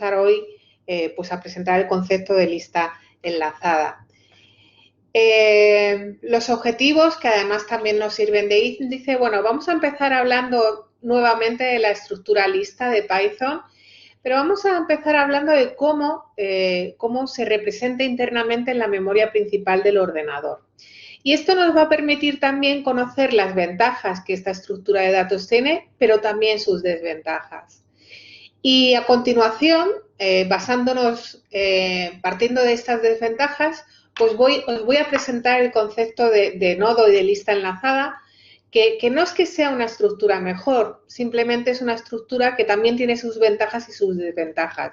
empezar hoy pues a presentar el concepto de lista enlazada. Los objetivos, que además también nos sirven de índice, bueno, vamos a empezar hablando nuevamente de la estructura lista de Python, pero vamos a empezar hablando de cómo se representa internamente en la memoria principal del ordenador. Y esto nos va a permitir también conocer las ventajas que esta estructura de datos tiene, pero también sus desventajas. Y a continuación, partiendo de estas desventajas, pues os voy a presentar el concepto de nodo y de lista enlazada, que no es que sea una estructura mejor, simplemente es una estructura que también tiene sus ventajas y sus desventajas.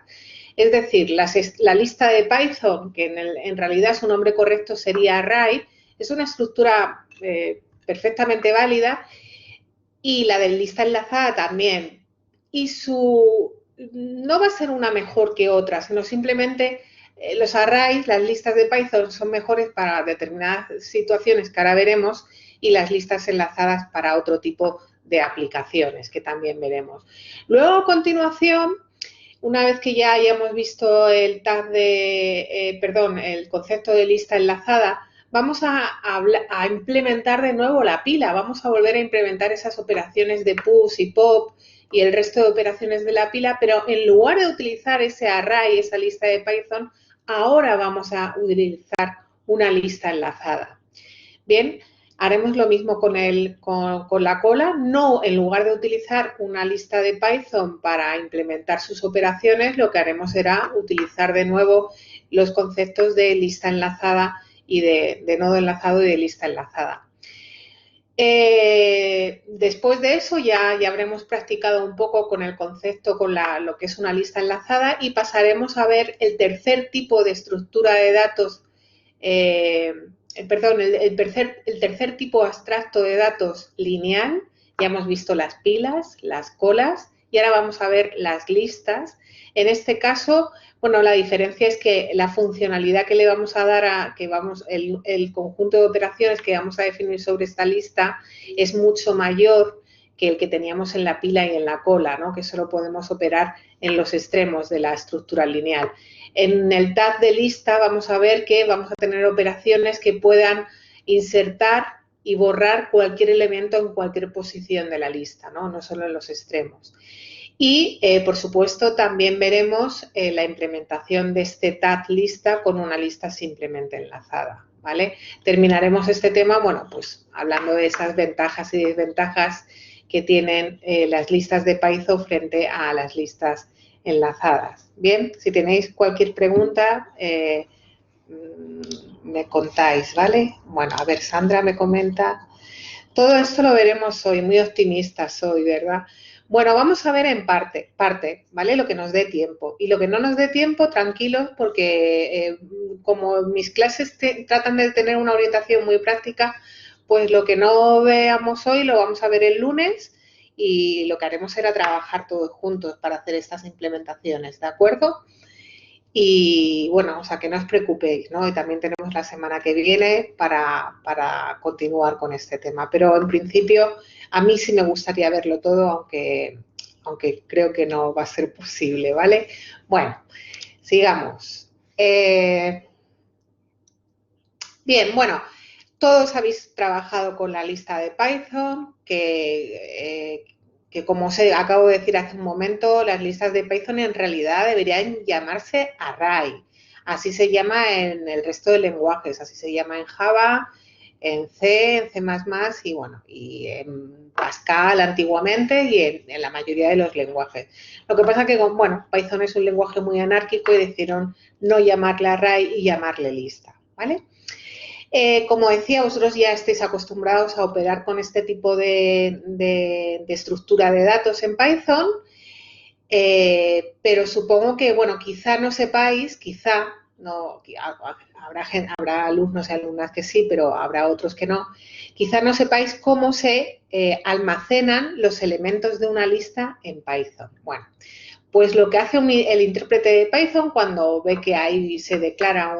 Es decir, la lista de Python, que en realidad su nombre correcto sería array, es una estructura perfectamente válida, y la de lista enlazada también. Y no va a ser una mejor que otra, sino simplemente los arrays, las listas de Python son mejores para determinadas situaciones que ahora veremos, y las listas enlazadas para otro tipo de aplicaciones que también veremos. Luego, a continuación, una vez que ya hayamos visto el concepto de lista enlazada, vamos a implementar de nuevo la pila. Vamos a volver a implementar esas operaciones de push y pop y el resto de operaciones de la pila, pero en lugar de utilizar ese array, esa lista de Python, ahora vamos a utilizar una lista enlazada. Bien, haremos lo mismo con la cola. No, en lugar de utilizar una lista de Python para implementar sus operaciones, lo que haremos será utilizar de nuevo los conceptos de lista enlazada y de nodo enlazado y de lista enlazada. Después de eso ya habremos practicado un poco con el concepto, con lo que es una lista enlazada, y pasaremos a ver el tercer tipo de estructura de datos, el tercer tipo abstracto de datos lineal. Ya hemos visto las pilas, las colas, y ahora vamos a ver las listas. En este caso, bueno, la diferencia es que la funcionalidad que le vamos a dar el conjunto de operaciones que vamos a definir sobre esta lista es mucho mayor que el que teníamos en la pila y en la cola, ¿no? Que solo podemos operar en los extremos de la estructura lineal. En el tag de lista vamos a ver que vamos a tener operaciones que puedan insertar y borrar cualquier elemento en cualquier posición de la lista, ¿no? No solo en los extremos. Y, por supuesto, también veremos la implementación de este tag lista con una lista simplemente enlazada, ¿vale? Terminaremos este tema, bueno, pues hablando de esas ventajas y desventajas que tienen las listas de Python frente a las listas enlazadas. Bien, si tenéis cualquier pregunta, me contáis, ¿vale? Bueno, a ver, Sandra me comenta. Todo esto lo veremos hoy, muy optimistas soy, ¿verdad? Bueno, vamos a ver en parte, ¿vale? Lo que nos dé tiempo. Y lo que no nos dé tiempo, tranquilos, porque como mis clases tratan de tener una orientación muy práctica, pues lo que no veamos hoy lo vamos a ver el lunes, y lo que haremos será trabajar todos juntos para hacer estas implementaciones, ¿de acuerdo? Y bueno, o sea, que no os preocupéis, ¿no? Y también tenemos la semana que viene para continuar con este tema. Pero en principio, a mí sí me gustaría verlo todo, aunque creo que no va a ser posible, ¿vale? Bueno, sigamos. Bien, bueno, todos habéis trabajado con la lista de Python, que como os acabo de decir hace un momento, las listas de Python en realidad deberían llamarse array. Así se llama en el resto de lenguajes, así se llama en Java, en C, en C++, y bueno, y en Pascal antiguamente, y en la mayoría de los lenguajes. Lo que pasa que, bueno, Python es un lenguaje muy anárquico y decidieron no llamarle array y llamarle lista, ¿vale? Como decía, vosotros ya estáis acostumbrados a operar con este tipo de estructura de datos en Python, pero supongo que, bueno, quizá no sepáis, no, habrá alumnos y alumnas que sí, pero habrá otros que no, quizá no sepáis cómo se almacenan los elementos de una lista en Python. Bueno, pues lo que hace el intérprete de Python cuando ve que ahí se declara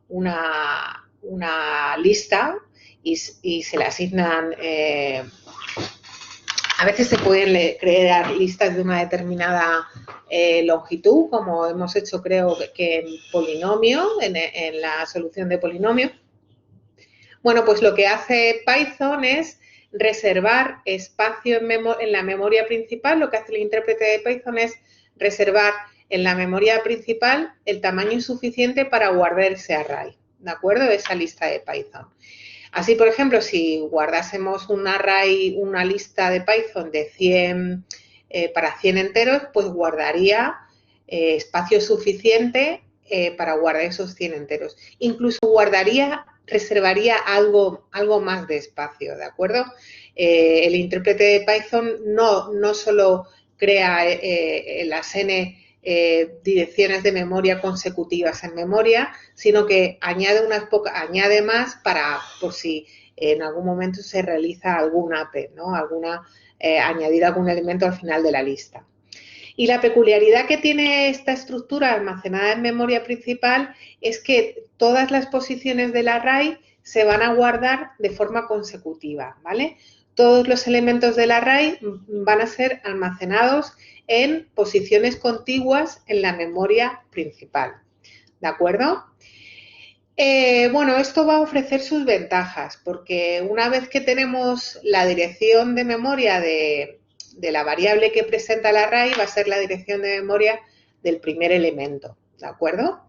una lista y se le asignan A veces se pueden crear listas de una determinada longitud, como hemos hecho creo que en polinomio, en la solución de polinomio. Bueno, pues lo que hace Python es reservar espacio en la memoria principal. Lo que hace el intérprete de Python es reservar en la memoria principal el tamaño suficiente para guardar ese array, ¿de acuerdo? Esa lista de Python. Así, por ejemplo, si guardásemos un array, una lista de Python de 100 para 100 enteros, pues guardaría espacio suficiente para guardar esos 100 enteros. Incluso reservaría algo más de espacio, ¿de acuerdo? El intérprete de Python no solo crea las n direcciones de memoria consecutivas en memoria, sino que añade más por si en algún momento se realiza algún append, ¿no? Añadir algún elemento al final de la lista. Y la peculiaridad que tiene esta estructura almacenada en memoria principal es que todas las posiciones del array se van a guardar de forma consecutiva, ¿vale? Todos los elementos del array van a ser almacenados en posiciones contiguas en la memoria principal, ¿de acuerdo? Bueno, esto va a ofrecer sus ventajas, porque una vez que tenemos la dirección de memoria de la variable que presenta el array, va a ser la dirección de memoria del primer elemento, ¿de acuerdo?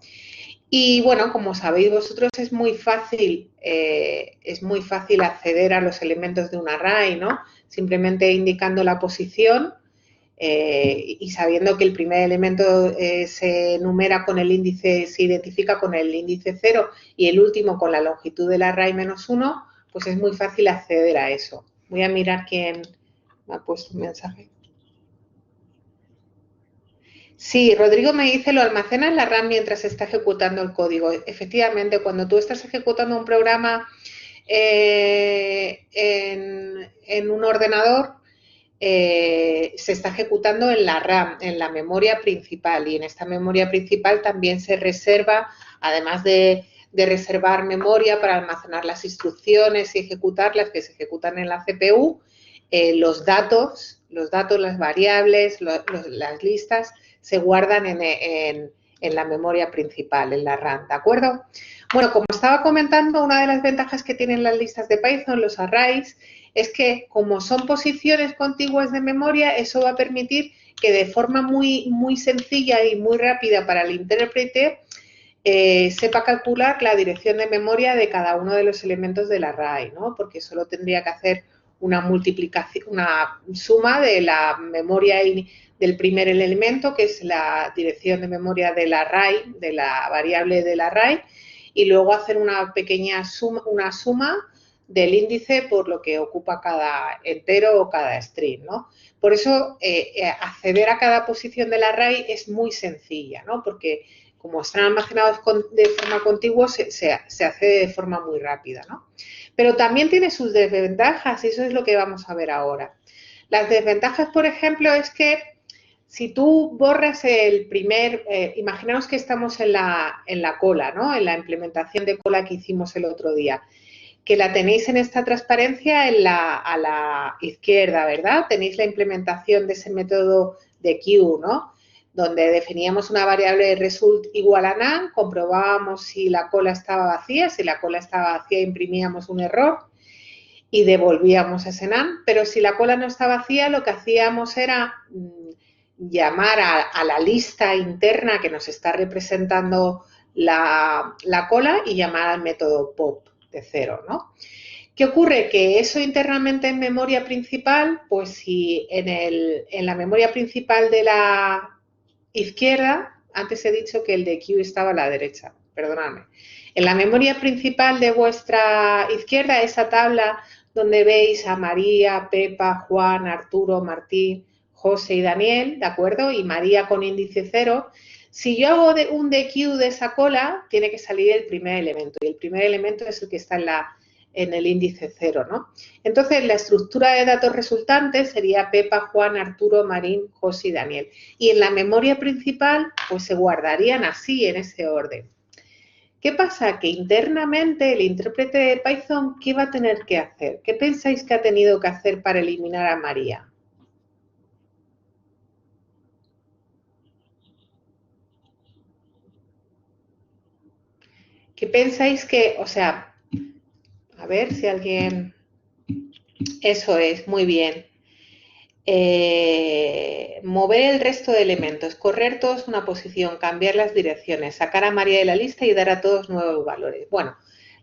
Y bueno, como sabéis vosotros, es muy fácil acceder a los elementos de un array, ¿no? Simplemente indicando la posición y sabiendo que el primer elemento se numera con el índice, se identifica con el índice 0 y el último con la longitud del array -1, pues es muy fácil acceder a eso. Voy a mirar quién me ha puesto un mensaje. Sí, Rodrigo me dice, lo almacena en la RAM mientras se está ejecutando el código. Efectivamente, cuando tú estás ejecutando un programa en un ordenador, se está ejecutando en la RAM, en la memoria principal, y en esta memoria principal también se reserva, además de reservar memoria para almacenar las instrucciones y ejecutarlas que se ejecutan en la CPU, los datos, las variables, las listas, se guardan en la memoria principal, en la RAM, ¿de acuerdo? Bueno, como estaba comentando, una de las ventajas que tienen las listas de Python, los arrays, es que como son posiciones contiguas de memoria, eso va a permitir que de forma muy, muy sencilla y muy rápida para el intérprete sepa calcular la dirección de memoria de cada uno de los elementos del array, ¿no? Porque solo tendría que hacer una multiplicación, una suma de la memoria del primer elemento, que es la dirección de memoria del array, de la variable del array, y luego hacer una pequeña suma del índice por lo que ocupa cada entero o cada string, ¿no? Por eso acceder a cada posición del array es muy sencilla, ¿no? Porque como están almacenados de forma contigua, se accede de forma muy rápida, ¿no? Pero también tiene sus desventajas y eso es lo que vamos a ver ahora. Las desventajas, por ejemplo, es que si tú borras el primer, imaginaos que estamos en la cola, ¿no? En la implementación de cola que hicimos el otro día, que la tenéis en esta transparencia a la izquierda, ¿verdad? Tenéis la implementación de ese método de queue, ¿no? Donde definíamos una variable de result igual a none, comprobábamos si la cola estaba vacía, imprimíamos un error y devolvíamos ese none, pero si la cola no está vacía, lo que hacíamos era llamar a la lista interna que nos está representando la cola y llamar al método pop de 0, ¿no? ¿Qué ocurre? Que eso internamente en memoria principal, pues si en la memoria principal de la izquierda, antes he dicho que el de Q estaba a la derecha, perdonadme. En la memoria principal de vuestra izquierda, esa tabla donde veis a María, Pepa, Juan, Arturo, Martín, José y Daniel, ¿de acuerdo? Y María con índice 0. Si yo hago un DQ de esa cola, tiene que salir el primer elemento. Y el primer elemento es el que está en el índice 0, ¿no? Entonces, la estructura de datos resultante sería Pepa, Juan, Arturo, Marín, José y Daniel. Y en la memoria principal, pues se guardarían así, en ese orden. ¿Qué pasa? Que internamente el intérprete de Python, ¿qué va a tener que hacer? ¿Qué pensáis que ha tenido que hacer para eliminar a María? ¿Qué pensáis que, o sea, a ver si alguien... Eso es, muy bien. Mover el resto de elementos, correr todos una posición, cambiar las direcciones, sacar a María de la lista y dar a todos nuevos valores. Bueno,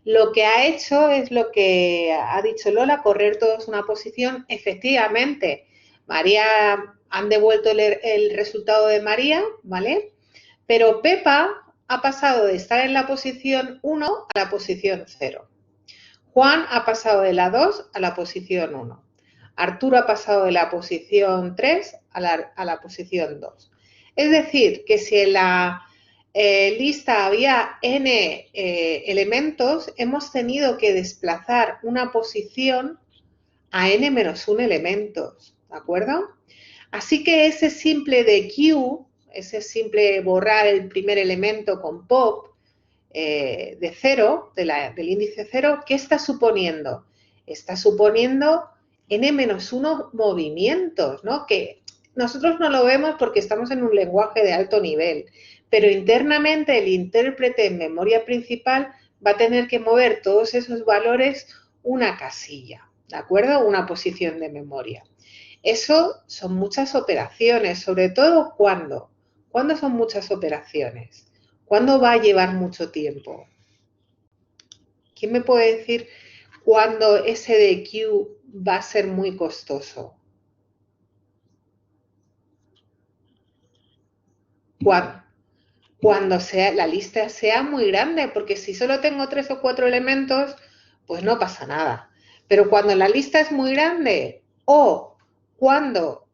lo que ha hecho es lo que ha dicho Lola, correr todos una posición. Efectivamente, María, han devuelto el resultado de María, ¿vale? Pero Pepa ha pasado de estar en la posición 1 a la posición 0. Juan ha pasado de la 2 a la posición 1. Arturo ha pasado de la posición 3 a la posición 2. Es decir, que si en la lista había n elementos, hemos tenido que desplazar una posición a n-1 elementos, ¿de acuerdo? Así que ese simple de Q, ese simple borrar el primer elemento con pop, de 0, del índice 0, ¿qué está suponiendo? Está suponiendo n-1 movimientos, ¿no? Que nosotros no lo vemos porque estamos en un lenguaje de alto nivel, pero internamente el intérprete en memoria principal va a tener que mover todos esos valores una casilla, ¿de acuerdo? Una posición de memoria. Eso son muchas operaciones, sobre todo cuando. ¿Cuándo son muchas operaciones? ¿Cuándo va a llevar mucho tiempo? ¿Quién me puede decir cuándo ese de Q va a ser muy costoso? Cuando sea, la lista sea muy grande, porque si solo tengo 3 o 4 elementos, pues no pasa nada. Pero cuando la lista es muy grande o cuando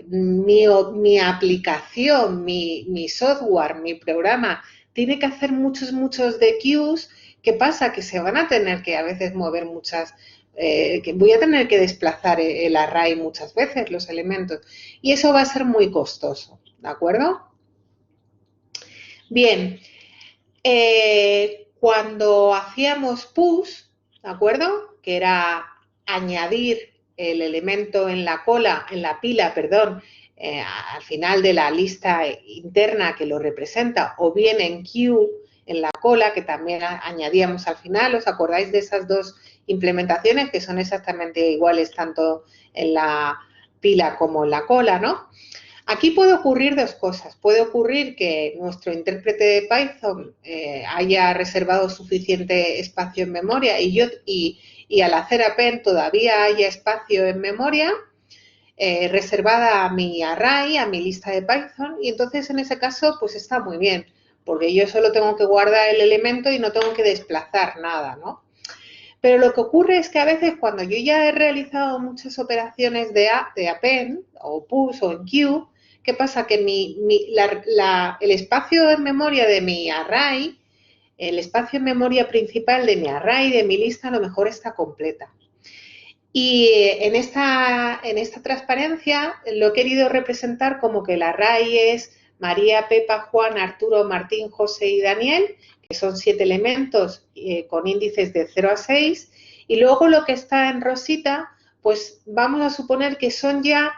mi aplicación, mi software, mi programa tiene que hacer muchos de queues, ¿qué pasa? Que se van a tener que a veces mover muchas, que voy a tener que desplazar el array muchas veces, los elementos, y eso va a ser muy costoso, ¿de acuerdo? Bien, cuando hacíamos push, ¿de acuerdo? Que era añadir el elemento en la cola, en la pila, perdón, al final de la lista interna que lo representa, o bien en queue, en la cola, que también añadíamos al final. ¿Os acordáis de esas dos implementaciones que son exactamente iguales tanto en la pila como en la cola, ¿no? Aquí puede ocurrir dos cosas. Puede ocurrir que nuestro intérprete de Python haya reservado suficiente espacio en memoria y al hacer append todavía haya espacio en memoria reservada a mi array, a mi lista de Python, y entonces en ese caso pues está muy bien, porque yo solo tengo que guardar el elemento y no tengo que desplazar nada, ¿no? Pero lo que ocurre es que a veces cuando yo ya he realizado muchas operaciones de append o push o en queue, ¿qué pasa? Que el espacio en memoria de mi array, el espacio en memoria principal de mi array, de mi lista, a lo mejor está completa. Y en esta transparencia lo he querido representar como que el array es María, Pepa, Juan, Arturo, Martín, José y Daniel, que son 7 elementos con índices de 0 a 6, y luego lo que está en rosita, pues vamos a suponer que son ya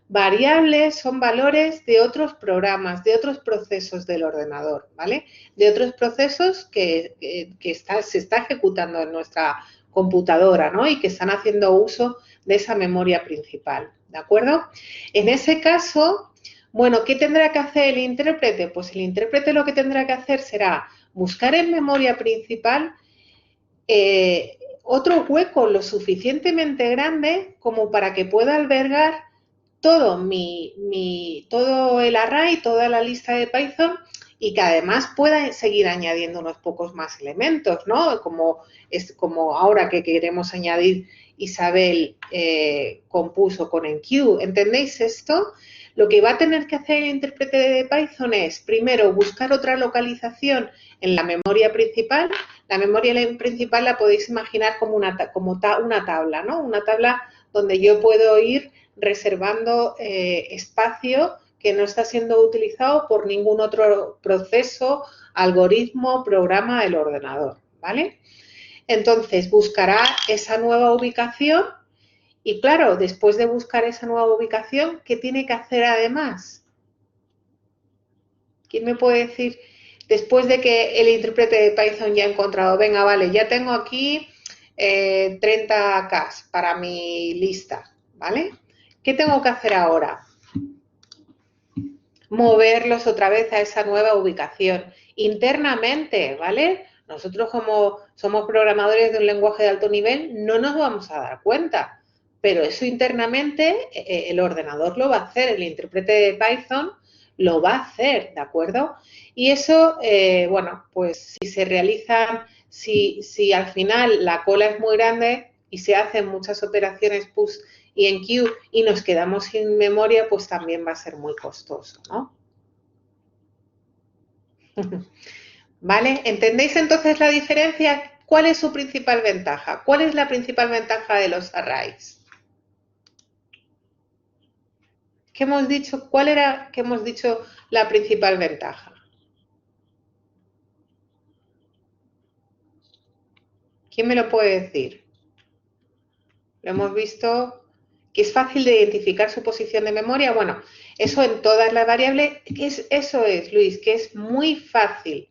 variables, son valores de otros programas, de otros procesos del ordenador, ¿vale? De otros procesos que se está ejecutando en nuestra computadora, ¿no? Y que están haciendo uso de esa memoria principal, ¿de acuerdo? En ese caso, bueno, ¿qué tendrá que hacer el intérprete? Pues el intérprete lo que tendrá que hacer será buscar en memoria principal otro hueco lo suficientemente grande como para que pueda albergar todo todo el array, toda la lista de Python y que además pueda seguir añadiendo unos pocos más elementos, ¿no? Como ahora que queremos añadir Isabel compuso con enqueue. ¿Entendéis esto? Lo que va a tener que hacer el intérprete de Python es, primero, buscar otra localización en la memoria principal. La memoria principal la podéis imaginar como una tabla, ¿no? Una tabla donde yo puedo ir reservando espacio que no está siendo utilizado por ningún otro proceso, algoritmo, programa del ordenador, ¿vale? Entonces buscará esa nueva ubicación y claro, después de buscar esa nueva ubicación, ¿qué tiene que hacer además? ¿Quién me puede decir? después de que el intérprete de Python ya ha encontrado, venga, vale, ya tengo aquí 30K para mi lista, ¿vale? ¿Qué tengo que hacer ahora? Moverlos otra vez a esa nueva ubicación internamente, ¿vale? Nosotros como somos programadores de un lenguaje de alto nivel no nos vamos a dar cuenta, pero eso internamente el ordenador lo va a hacer, el intérprete de Python lo va a hacer, ¿de acuerdo? Y eso, bueno, pues si se realizan, si al final la cola es muy grande y se hacen muchas operaciones push y en queue y nos quedamos sin memoria, pues también va a ser muy costoso, ¿no? ¿Vale? ¿Entendéis entonces la diferencia? ¿Cuál es su principal ventaja? ¿Cuál es la principal ventaja de los arrays? ¿Qué hemos dicho? ¿Cuál era que hemos dicho la principal ventaja? ¿Quién me lo puede decir? Lo hemos visto que es fácil de identificar su posición de memoria. Bueno, eso en todas las variables, eso es, Luis, que es muy fácil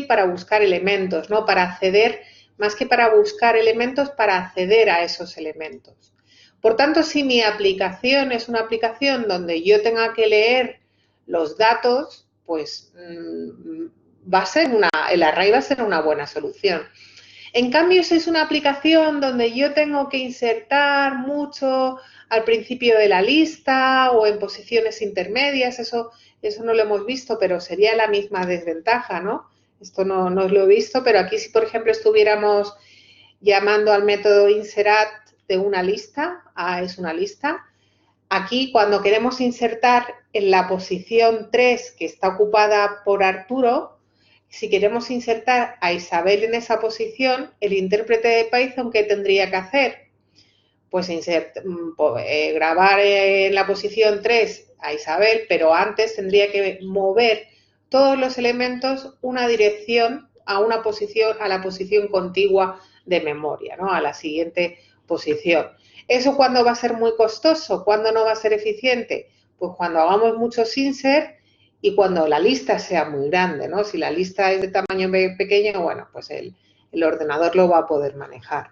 para buscar elementos, ¿no? Para acceder, más que para buscar elementos, para acceder a esos elementos. Por tanto, si mi aplicación es una aplicación donde yo tenga que leer los datos, pues el array va a ser una buena solución. En cambio, si es una aplicación donde yo tengo que insertar mucho al principio de la lista o en posiciones intermedias, eso no lo hemos visto, pero sería la misma desventaja, ¿no? Esto no os lo he visto, pero aquí si, por ejemplo, estuviéramos llamando al método inserat de una lista, A es una lista, aquí cuando queremos insertar en la posición 3 que está ocupada por Arturo, si queremos insertar a Isabel en esa posición, el intérprete de Python, ¿qué tendría que hacer? Pues grabar en la posición 3 a Isabel, pero antes tendría que mover todos los elementos una dirección a una posición, a la posición contigua de memoria, ¿no? A la siguiente posición. ¿Eso cuándo va a ser muy costoso? ¿Cuándo no va a ser eficiente? Pues cuando hagamos muchos insert y cuando la lista sea muy grande, ¿no? Si la lista es de tamaño pequeño, bueno, pues el ordenador lo va a poder manejar.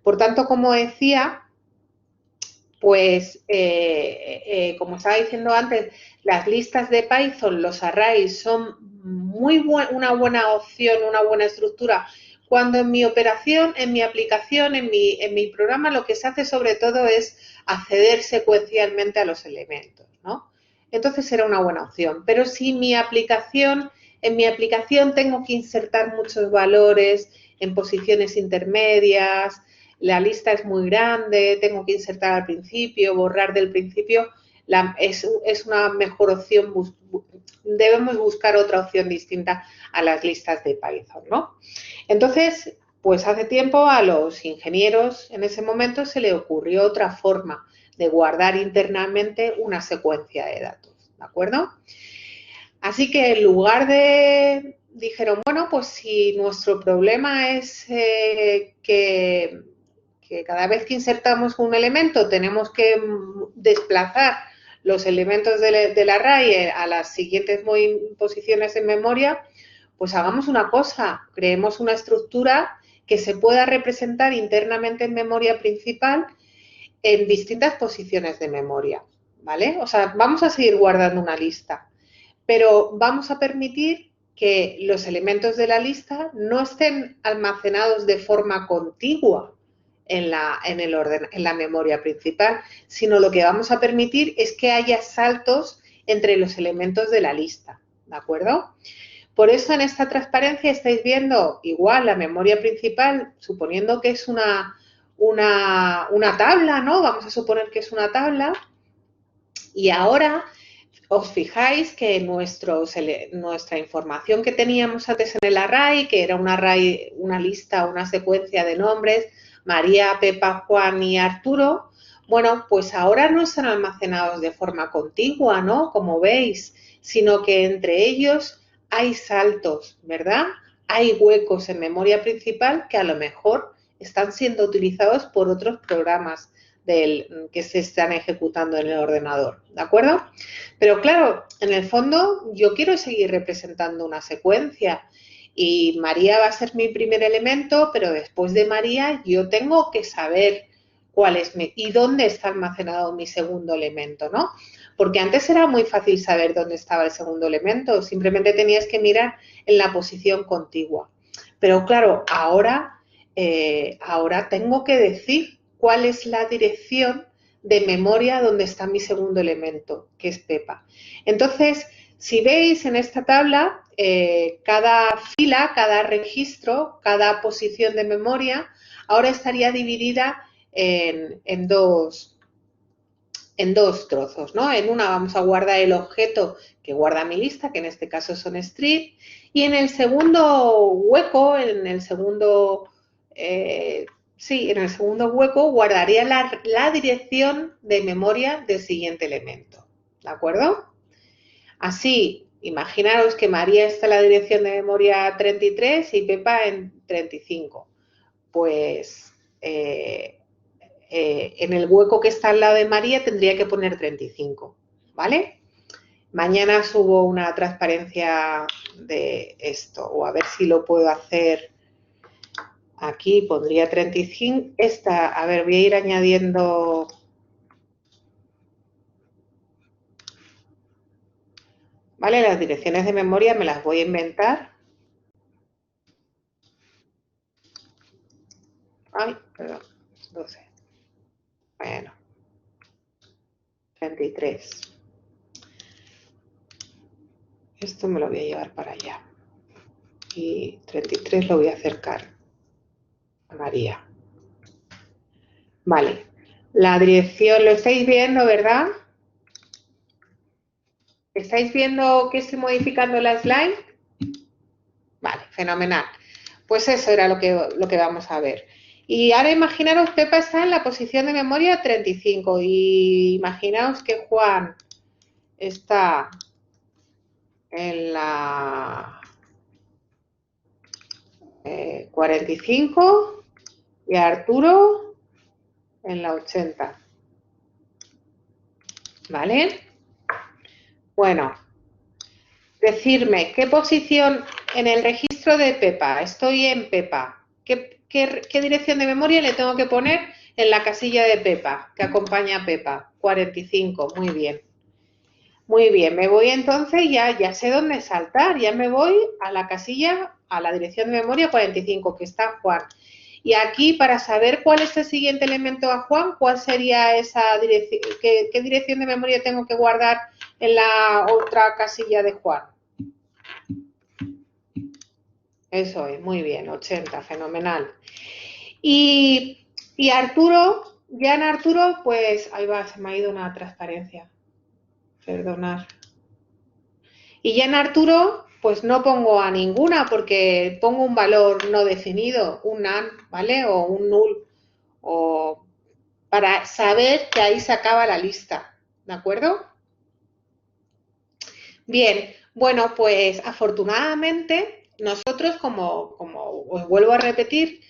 Por tanto, como decía, pues como estaba diciendo antes, las listas de Python, los arrays, son una buena opción, una buena estructura, cuando en mi operación, en mi aplicación, en mi programa, lo que se hace sobre todo es acceder secuencialmente a los elementos, ¿no? Entonces será una buena opción. Pero si en mi aplicación tengo que insertar muchos valores en posiciones intermedias, la lista es muy grande, tengo que insertar al principio, borrar del principio, es una mejor opción, debemos buscar otra opción distinta a las listas de Python, ¿no? Entonces, pues hace tiempo a los ingenieros en ese momento se le ocurrió otra forma de guardar internamente una secuencia de datos, ¿de acuerdo? Así que en lugar de, dijeron, bueno, pues si nuestro problema es que cada vez que insertamos un elemento tenemos que desplazar los elementos del array a las siguientes posiciones en memoria, pues hagamos una cosa, creemos una estructura que se pueda representar internamente en memoria principal en distintas posiciones de memoria, ¿vale? O sea, vamos a seguir guardando una lista, pero vamos a permitir que los elementos de la lista no estén almacenados de forma contigua en la memoria principal, sino lo que vamos a permitir es que haya saltos entre los elementos de la lista, ¿de acuerdo? Por eso en esta transparencia estáis viendo igual la memoria principal, suponiendo que es una tabla, ¿no? Vamos a suponer que es una tabla y ahora os fijáis que nuestra información que teníamos antes en el array, que era un array, una lista, una secuencia de nombres, María, Pepa, Juan y Arturo, bueno, pues ahora no están almacenados de forma contigua, ¿no? Como veis, sino que entre ellos hay saltos, ¿verdad? Hay huecos en memoria principal que a lo mejor están siendo utilizados por otros programas que se están ejecutando en el ordenador, ¿de acuerdo? Pero claro, en el fondo yo quiero seguir representando una secuencia y María va a ser mi primer elemento, pero después de María yo tengo que saber cuál es y dónde está almacenado mi segundo elemento, ¿no? Porque antes era muy fácil saber dónde estaba el segundo elemento, simplemente tenías que mirar en la posición contigua. Pero claro, ahora tengo que decir cuál es la dirección de memoria donde está mi segundo elemento, que es Pepa. Entonces, si veis en esta tabla, cada fila, cada registro, cada posición de memoria, ahora estaría dividida en dos trozos, ¿no? En una vamos a guardar el objeto que guarda mi lista, que en este caso son string, y en el segundo hueco, en el segundo hueco guardaría la dirección de memoria del siguiente elemento, ¿de acuerdo? Así, imaginaros que María está en la dirección de memoria 33 y Pepa en 35. Pues en el hueco que está al lado de María tendría que poner 35, ¿vale? Mañana subo una transparencia de esto, o a ver si lo puedo hacer. Aquí pondría 35. A ver, voy a ir añadiendo. Vale, las direcciones de memoria me las voy a inventar. Ay, perdón, 12. Bueno, 33. Esto me lo voy a llevar para allá. Y 33 lo voy a acercar a María. Vale, la dirección lo estáis viendo, ¿verdad? ¿Estáis viendo que estoy modificando la slide? Vale, fenomenal. Pues eso era lo que vamos a ver. Y ahora imaginaros, Pepa está en la posición de memoria 35 y imaginaos que Juan está en la 45 y Arturo en la 80. ¿Vale? Bueno, decirme qué posición en el registro de Pepa. Estoy en Pepa. ¿Qué dirección de memoria le tengo que poner en la casilla de Pepa, que acompaña a Pepa? 45, muy bien. Muy bien, me voy entonces, ya sé dónde saltar, ya me voy a la casilla, a la dirección de memoria 45, que está Juan. Y aquí, para saber cuál es el siguiente elemento a Juan, ¿cuál sería esa dirección? ¿Qué dirección de memoria tengo que guardar en la otra casilla de Juan? Eso es, muy bien, 80, fenomenal. Y Arturo, ya en Arturo, pues, ahí va, se me ha ido una transparencia. Perdonad. Y ya en Arturo, pues no pongo a ninguna porque pongo un valor no definido, un none, ¿vale? O un null, o para saber que ahí se acaba la lista, ¿de acuerdo? Bien, bueno, pues afortunadamente nosotros, como os vuelvo a repetir,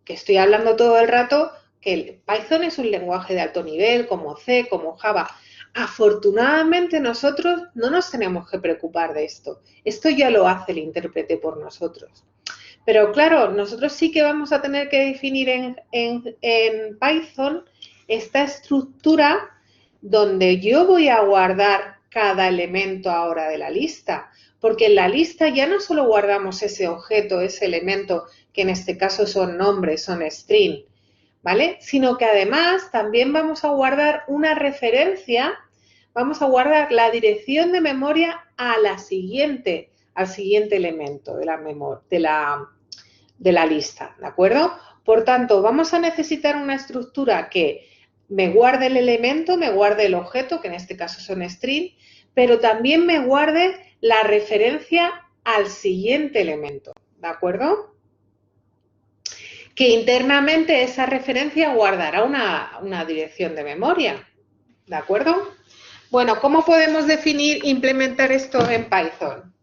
que estoy hablando todo el rato, que el Python es un lenguaje de alto nivel, como C, como Java. Afortunadamente nosotros no nos tenemos que preocupar de esto. Esto ya lo hace el intérprete por nosotros. Pero claro, nosotros sí que vamos a tener que definir en Python esta estructura donde yo voy a guardar cada elemento ahora de la lista, porque en la lista ya no solo guardamos ese objeto, ese elemento, que en este caso son nombres, son string, ¿vale? Sino que además también vamos a guardar una referencia, vamos a guardar la dirección de memoria al siguiente elemento de la lista, ¿de acuerdo? Por tanto, vamos a necesitar una estructura que me guarde el elemento, me guarde el objeto, que en este caso son string, pero también me guarde la referencia al siguiente elemento, ¿de acuerdo? Que internamente esa referencia guardará una dirección de memoria, ¿de acuerdo? Bueno, ¿cómo podemos definir, implementar esto en Python?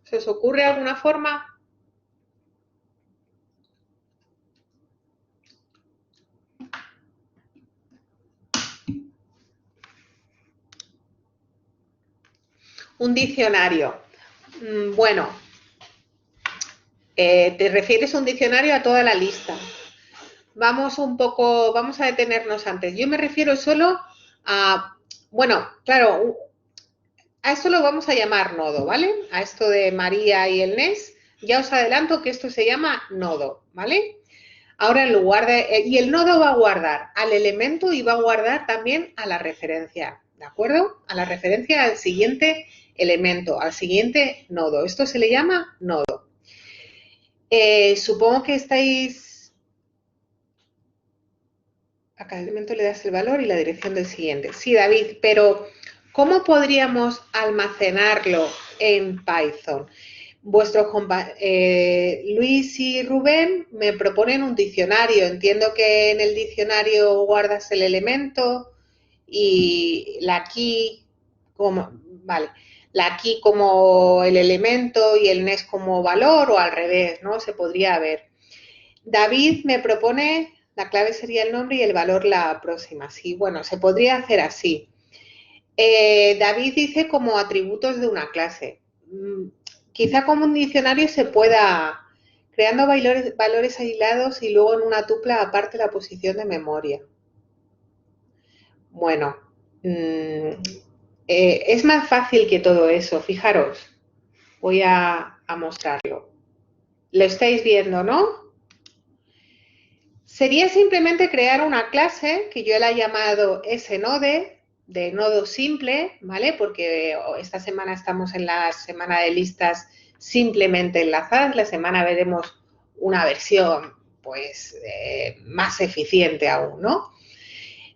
¿Se os ocurre alguna forma? Un diccionario. Bueno, te refieres a un diccionario a toda la lista. Vamos a detenernos antes. Yo me refiero solo a, bueno, claro, a esto lo vamos a llamar nodo, ¿vale? A esto de María y el NES, ya os adelanto que esto se llama nodo, ¿vale? Ahora en lugar de, y el nodo va a guardar al elemento y va a guardar también a la referencia, ¿de acuerdo? A la referencia al siguiente elemento, al siguiente nodo. Esto se le llama nodo. Supongo que estáis, a cada elemento le das el valor y la dirección del siguiente. Sí, David, pero ¿cómo podríamos almacenarlo en Python? Vuestros Luis y Rubén me proponen un diccionario. Entiendo que en el diccionario guardas el elemento y la key como, vale, la key como el elemento y el NES como valor o al revés, ¿no? Se podría ver. David me propone, la clave sería el nombre y el valor la próxima. Sí, bueno, se podría hacer así. David dice como atributos de una clase. Quizá como un diccionario se pueda, creando valores aislados y luego en una tupla aparte la posición de memoria. Bueno, es más fácil que todo eso, fijaros. Voy a mostrarlo. Lo estáis viendo, ¿no? Sería simplemente crear una clase que yo la he llamado snode, de nodo simple, ¿vale? Porque esta semana estamos en la semana de listas simplemente enlazadas. La semana veremos una versión, pues, más eficiente aún, ¿no?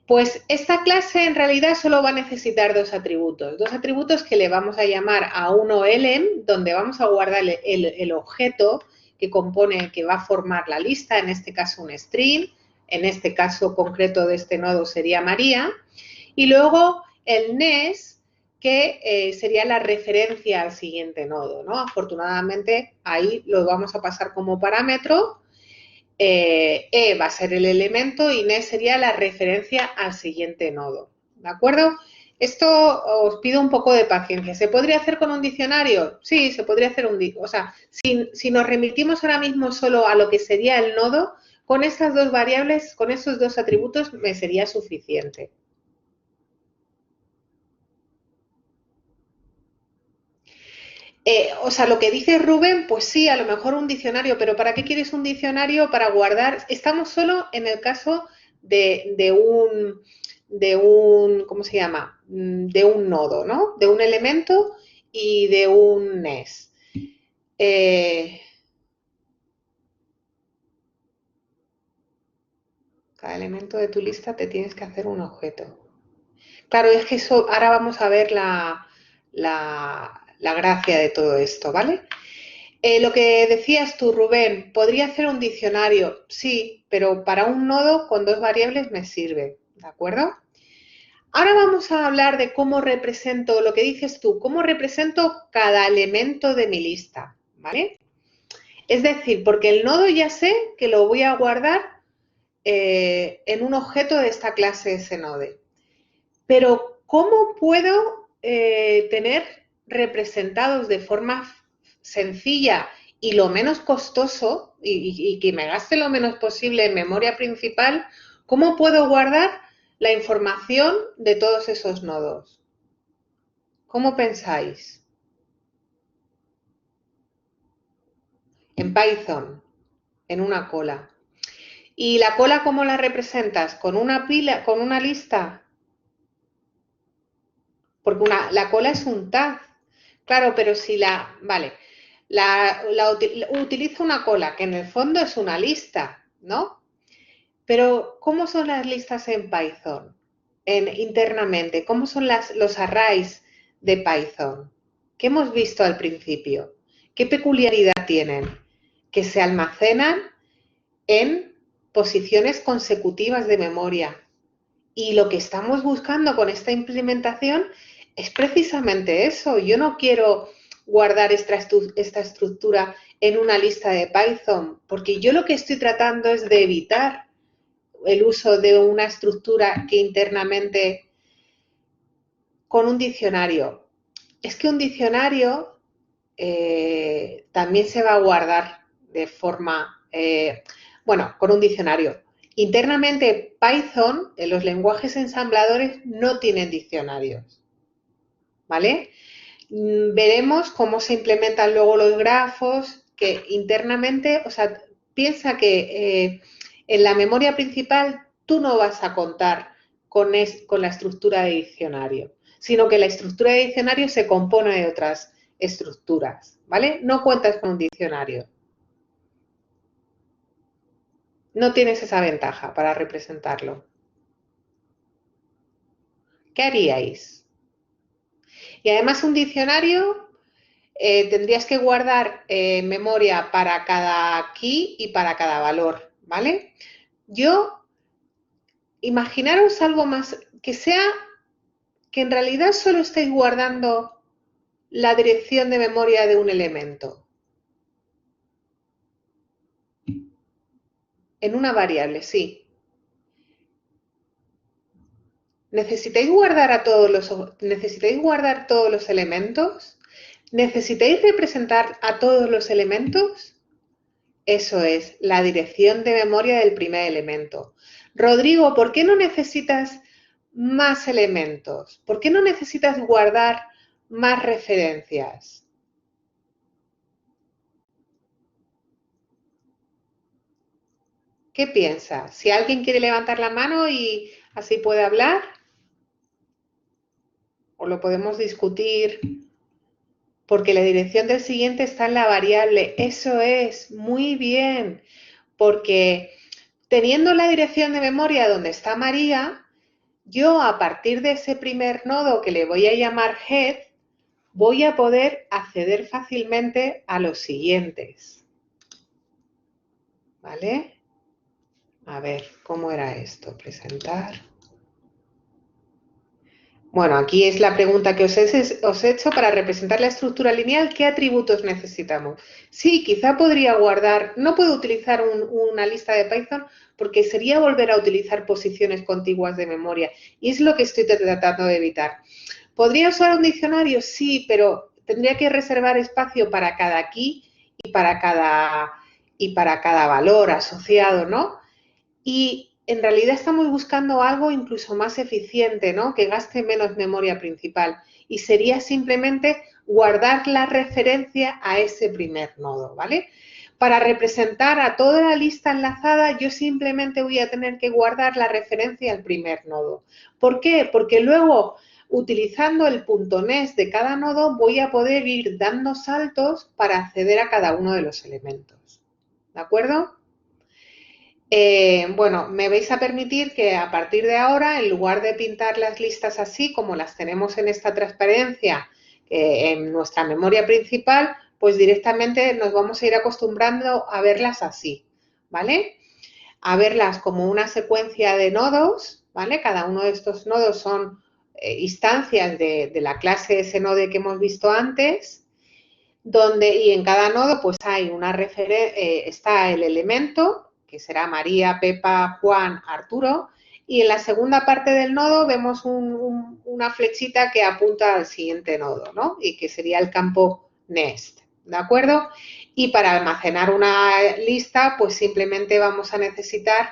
Pues esta clase en realidad solo va a necesitar dos atributos que le vamos a llamar a uno elem, donde vamos a guardar el objeto que compone, que va a formar la lista, en este caso un string, en este caso concreto de este nodo sería María, y luego el NES, que sería la referencia al siguiente nodo, ¿no? Afortunadamente ahí lo vamos a pasar como parámetro. Va a ser el elemento y NES sería la referencia al siguiente nodo, ¿de acuerdo? Esto os pido un poco de paciencia. ¿Se podría hacer con un diccionario? Sí, se podría hacer o sea, si nos remitimos ahora mismo solo a lo que sería el nodo, con estas dos variables, con esos dos atributos me sería suficiente. O sea, lo que dice Rubén, pues sí, a lo mejor un diccionario, pero ¿para qué quieres un diccionario? Para guardar. Estamos solo en el caso de un, ¿cómo se llama? De un nodo, ¿no? De un elemento y de un NES. Cada elemento de tu lista te tienes que hacer un objeto. Claro, es que eso, ahora vamos a ver la gracia de todo esto, ¿vale? Lo que decías tú, Rubén, podría hacer un diccionario, sí, pero para un nodo con dos variables me sirve, ¿de acuerdo? Ahora vamos a hablar de cómo represento, lo que dices tú, cómo represento cada elemento de mi lista, ¿vale? Es decir, porque el nodo ya sé que lo voy a guardar en un objeto de esta clase snode. Pero ¿cómo puedo tener representados de forma sencilla y lo menos costoso y que me gaste lo menos posible en memoria principal, cómo puedo guardar la información de todos esos nodos? ¿Cómo pensáis? En Python, en una cola. ¿Y la cola cómo la representas? ¿Con una pila, con una lista? Porque la cola es un tag. Claro, pero si vale, utilizo una cola, que en el fondo es una lista, ¿no? Pero, ¿cómo son las listas en Python? Internamente, ¿cómo son los arrays de Python? ¿Qué hemos visto al principio? ¿Qué peculiaridad tienen? Que se almacenan en posiciones consecutivas de memoria. Y lo que estamos buscando con esta implementación es precisamente eso. Yo no quiero guardar esta estructura en una lista de Python, porque yo lo que estoy tratando es de evitar el uso de una estructura que internamente con un diccionario. es que un diccionario también se va a guardar de forma, bueno, con un diccionario. Internamente Python, los lenguajes ensambladores no tienen diccionarios, ¿vale? Veremos cómo se implementan luego los grafos, que internamente, o sea, piensa que en la memoria principal tú no vas a contar con la estructura de diccionario, sino que la estructura de diccionario se compone de otras estructuras, ¿vale? No cuentas con un diccionario. No tienes esa ventaja para representarlo. ¿Qué haríais? Y además un diccionario tendrías que guardar memoria para cada key y para cada valor, ¿vale? Yo, imaginaros algo más, que sea, que en realidad solo estéis guardando la dirección de memoria de un elemento en una variable, sí. ¿Necesitáis guardar todos los elementos? ¿Necesitáis representar a todos los elementos? Eso es, la dirección de memoria del primer elemento. Rodrigo, ¿por qué no necesitas más elementos? ¿Por qué no necesitas guardar más referencias? ¿Qué piensas? Si alguien quiere levantar la mano y así puede hablar, o lo podemos discutir, porque la dirección del siguiente está en la variable. Eso es, muy bien, porque teniendo la dirección de memoria donde está María, yo a partir de ese primer nodo que le voy a llamar head, voy a poder acceder fácilmente a los siguientes. ¿Vale? A ver, ¿cómo era esto? Presentar. Bueno, aquí es la pregunta que os he hecho para representar la estructura lineal. ¿Qué atributos necesitamos? Sí, quizá podría guardar, no puedo utilizar una lista de Python porque sería volver a utilizar posiciones contiguas de memoria y es lo que estoy tratando de evitar. ¿Podría usar un diccionario? Sí, pero tendría que reservar espacio para cada key y para cada valor asociado, ¿no? Y en realidad estamos buscando algo incluso más eficiente, ¿no? Que gaste menos memoria principal. Y sería simplemente guardar la referencia a ese primer nodo, ¿vale? Para representar a toda la lista enlazada, yo simplemente voy a tener que guardar la referencia al primer nodo. ¿Por qué? Porque luego, utilizando el .NES de cada nodo, voy a poder ir dando saltos para acceder a cada uno de los elementos. ¿De acuerdo? Bueno, me vais a permitir que a partir de ahora, en lugar de pintar las listas así como las tenemos en esta transparencia, en nuestra memoria principal, pues directamente nos vamos a ir acostumbrando a verlas así, ¿vale? A verlas como una secuencia de nodos, ¿vale? Cada uno de estos nodos son instancias de la clase SNode que hemos visto antes, y en cada nodo pues hay está el elemento, que será María, Pepa, Juan, Arturo, y en la segunda parte del nodo vemos una flechita que apunta al siguiente nodo, ¿no? Y que sería el campo nest, ¿de acuerdo? Y para almacenar una lista, pues simplemente vamos a necesitar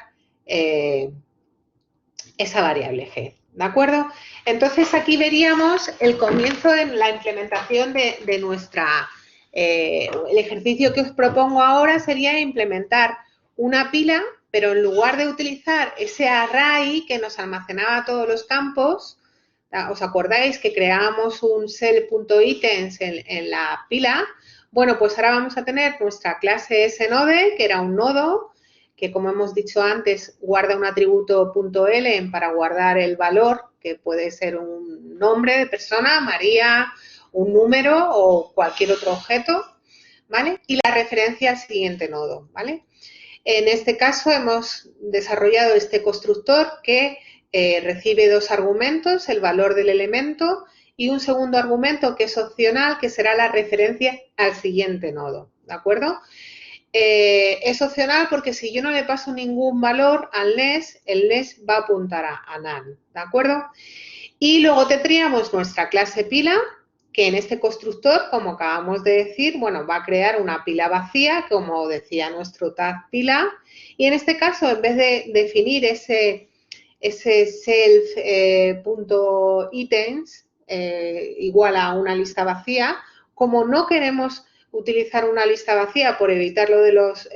esa variable g, ¿de acuerdo? Entonces aquí veríamos el comienzo de la implementación de nuestra... el ejercicio que os propongo ahora sería implementar una pila, pero en lugar de utilizar ese array que nos almacenaba todos los campos, ¿os acordáis que creábamos un cell.items en la pila? Bueno, pues ahora vamos a tener nuestra clase snode, que era un nodo, que como hemos dicho antes, guarda un atributo .l para guardar el valor, que puede ser un nombre de persona, María, un número o cualquier otro objeto, ¿vale? Y la referencia al siguiente nodo, ¿vale? En este caso hemos desarrollado este constructor que recibe dos argumentos, el valor del elemento y un segundo argumento que es opcional, que será la referencia al siguiente nodo, ¿de acuerdo? Es opcional porque si yo no le paso ningún valor al NES, el NES va a apuntar a NaN, ¿de acuerdo? Y luego tendríamos nuestra clase pila, que en este constructor, como acabamos de decir, bueno, va a crear una pila vacía, como decía nuestro tag pila, y en este caso, en vez de definir ese self.items igual a una lista vacía, como no queremos utilizar una lista vacía por evitar lo de las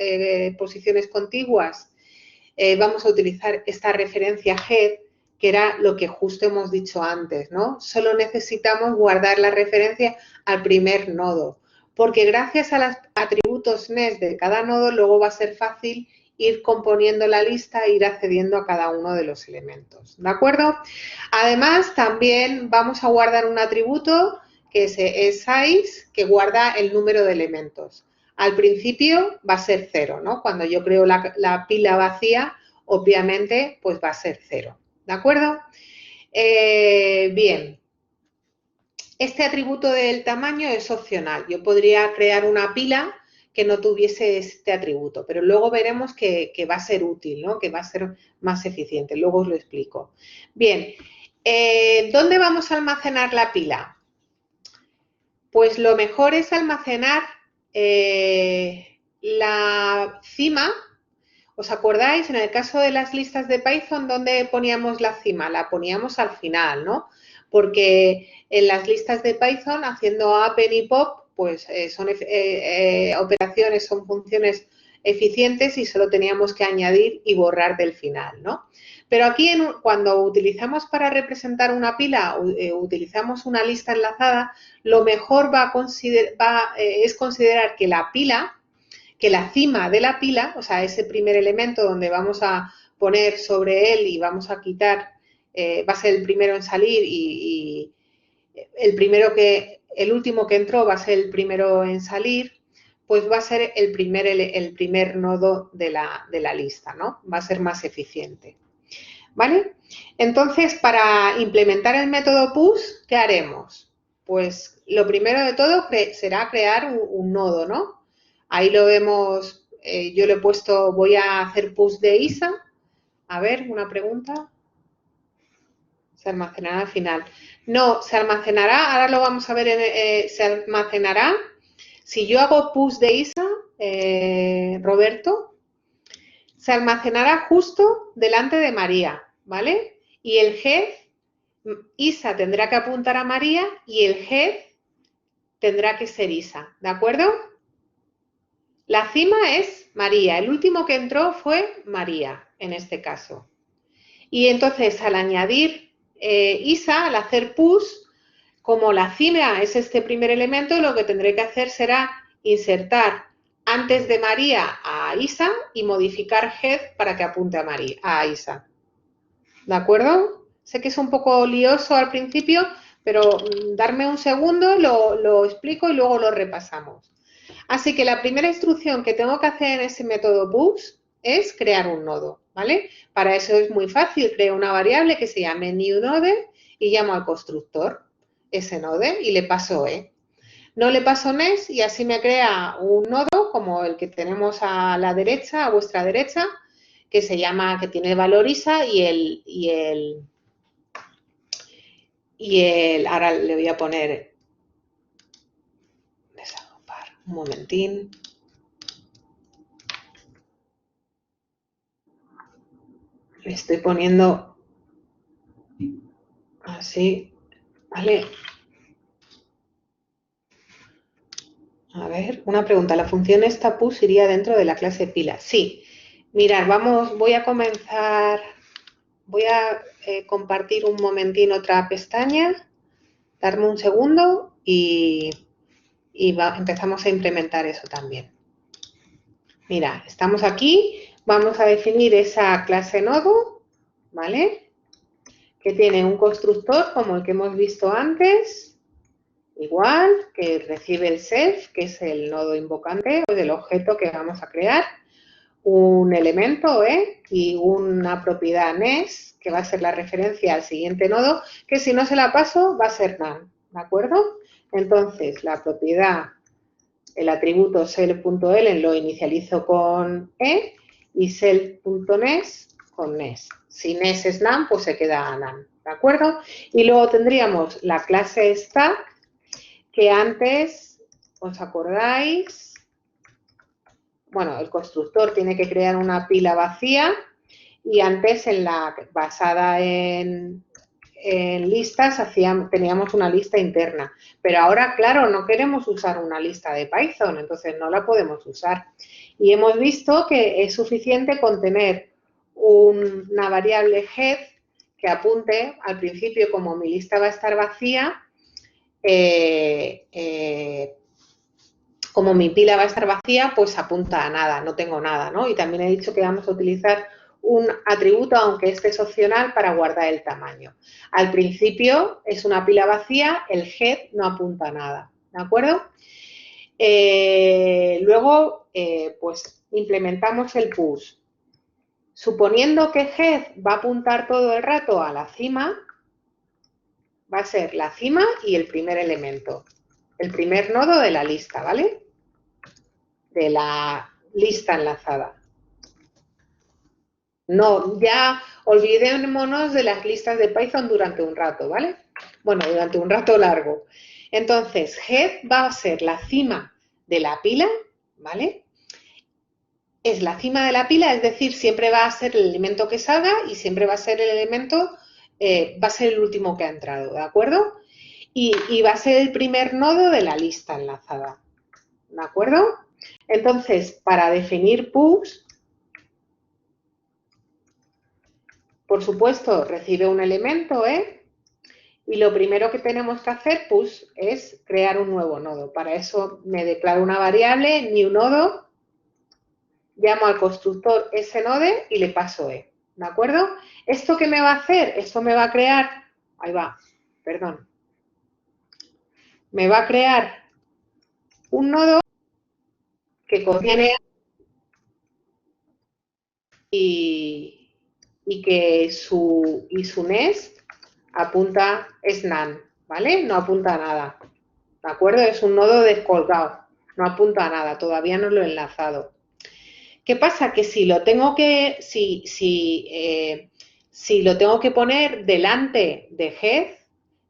posiciones contiguas, vamos a utilizar esta referencia head, que era lo que justo hemos dicho antes, ¿no? Solo necesitamos guardar la referencia al primer nodo, porque gracias a los atributos nest de cada nodo, luego va a ser fácil ir componiendo la lista e ir accediendo a cada uno de los elementos, ¿de acuerdo? Además, también vamos a guardar un atributo que es size, que guarda el número de elementos. Al principio va a ser 0, ¿no? Cuando yo creo la pila vacía, obviamente, pues va a ser 0, ¿de acuerdo? Bien, este atributo del tamaño es opcional. Yo podría crear una pila que no tuviese este atributo, pero luego veremos que va a ser útil, ¿no? Que va a ser más eficiente. Luego os lo explico. Bien, ¿dónde vamos a almacenar la pila? Pues lo mejor es almacenar la cima. ¿Os acordáis? En el caso de las listas de Python, ¿dónde poníamos la cima? La poníamos al final, ¿no? Porque en las listas de Python, haciendo append y pop, pues son operaciones, son funciones eficientes y solo teníamos que añadir y borrar del final, ¿no? Pero aquí, cuando utilizamos para representar una pila, utilizamos una lista enlazada, lo mejor es considerar que la pila, que la cima de la pila, o sea, ese primer elemento donde vamos a poner sobre él y vamos a quitar, va a ser el primero en salir y el último que entró va a ser el primero en salir, pues va a ser el primer nodo de la lista, ¿no? Va a ser más eficiente, ¿vale? Entonces, para implementar el método push, ¿qué haremos? Pues lo primero de todo será crear un nodo, ¿no? Ahí lo vemos, yo le he puesto, voy a hacer push de ISA. A ver, una pregunta. Se almacenará al final. No, se almacenará, ahora lo vamos a ver, se almacenará. Si yo hago push de ISA, Roberto, se almacenará justo delante de María, ¿vale? Y el head, ISA tendrá que apuntar a María y el head tendrá que ser ISA, ¿de acuerdo? La cima es María, el último que entró fue María, en este caso. Y entonces, al añadir ISA, al hacer push, como la cima es este primer elemento, lo que tendré que hacer será insertar antes de María a ISA y modificar head para que apunte a ISA. ¿De acuerdo? Sé que es un poco lioso al principio, pero darme un segundo, lo explico y luego lo repasamos. Así que la primera instrucción que tengo que hacer en ese método push es crear un nodo, ¿vale? Para eso es muy fácil, creo una variable que se llame newNode y llamo al constructor ese node y le paso No le paso nest y así me crea un nodo como el que tenemos a la derecha, a vuestra derecha, que se llama, que tiene valor ISA ahora le voy a poner, desagrupar, un momentín. Le estoy poniendo así, ¿vale? A ver, una pregunta. ¿La función esta push iría dentro de la clase pila? Sí. Mirad, voy a comenzar, voy a compartir un momentín otra pestaña, darme un segundo y empezamos a implementar eso también. Mira, estamos aquí, vamos a definir esa clase nodo, ¿vale? Que tiene un constructor como el que hemos visto antes, igual, que recibe el self, que es el nodo invocante o del objeto que vamos a crear, un elemento y una propiedad nest, que va a ser la referencia al siguiente nodo, que si no se la paso va a ser none, ¿de acuerdo? Entonces, la propiedad, el atributo self.elen lo inicializo con y self.nest con nest. Si nest es none, pues se queda none, ¿de acuerdo? Y luego tendríamos la clase stack, que antes, ¿os acordáis? Bueno, el constructor tiene que crear una pila vacía y antes basada en listas teníamos una lista interna. Pero ahora, claro, no queremos usar una lista de Python, entonces no la podemos usar. Y hemos visto que es suficiente con tener una variable head que apunte al principio, como mi lista va a estar vacía, como mi pila va a estar vacía, pues apunta a nada, no tengo nada, ¿no? Y también he dicho que vamos a utilizar un atributo, aunque este es opcional, para guardar el tamaño. Al principio es una pila vacía, el head no apunta a nada, ¿de acuerdo? Luego, pues implementamos el push. Suponiendo que head va a apuntar todo el rato a la cima, va a ser la cima y el primer elemento, el primer nodo de la lista, ¿vale? De la lista enlazada. No, ya olvidémonos de las listas de Python durante un rato, ¿vale? Bueno, durante un rato largo. Entonces, head va a ser la cima de la pila, ¿vale? Es la cima de la pila, es decir, siempre va a ser el elemento que salga y siempre va a ser el elemento, va a ser el último que ha entrado, ¿de acuerdo? Y va a ser el primer nodo de la lista enlazada, ¿de acuerdo? Entonces, para definir push, por supuesto, recibe un elemento, ¿eh? Y lo primero que tenemos que hacer, push, es crear un nuevo nodo. Para eso me declaro una variable, newNodo, llamo al constructor snode y le paso e, ¿de acuerdo? ¿Esto qué me va a hacer? Esto me va a crear, ahí va, perdón, me va a crear un nodo que contiene y que su nest apunta, es none, ¿vale? No apunta a nada, ¿de acuerdo? Es un nodo descolgado, no apunta a nada, todavía no lo he enlazado. ¿Qué pasa? Que si lo tengo que, si lo tengo que poner delante de head,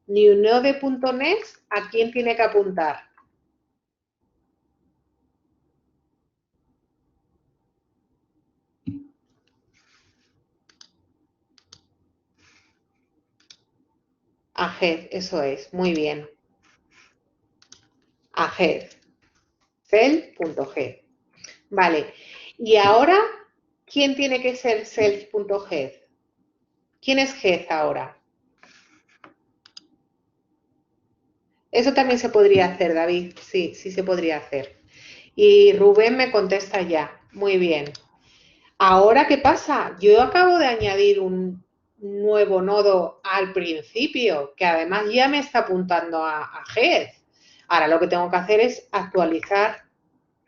newNode.next, ¿a quién tiene que apuntar? A head, eso es, muy bien. A head, self.head. Vale, y ahora, ¿quién tiene que ser self.head? ¿Quién es head ahora? Eso también se podría hacer, David. Sí, sí se podría hacer. Y Rubén me contesta ya. Muy bien. Ahora, ¿qué pasa? Yo acabo de añadir un nuevo nodo al principio, que además ya me está apuntando a head. Ahora lo que tengo que hacer es actualizar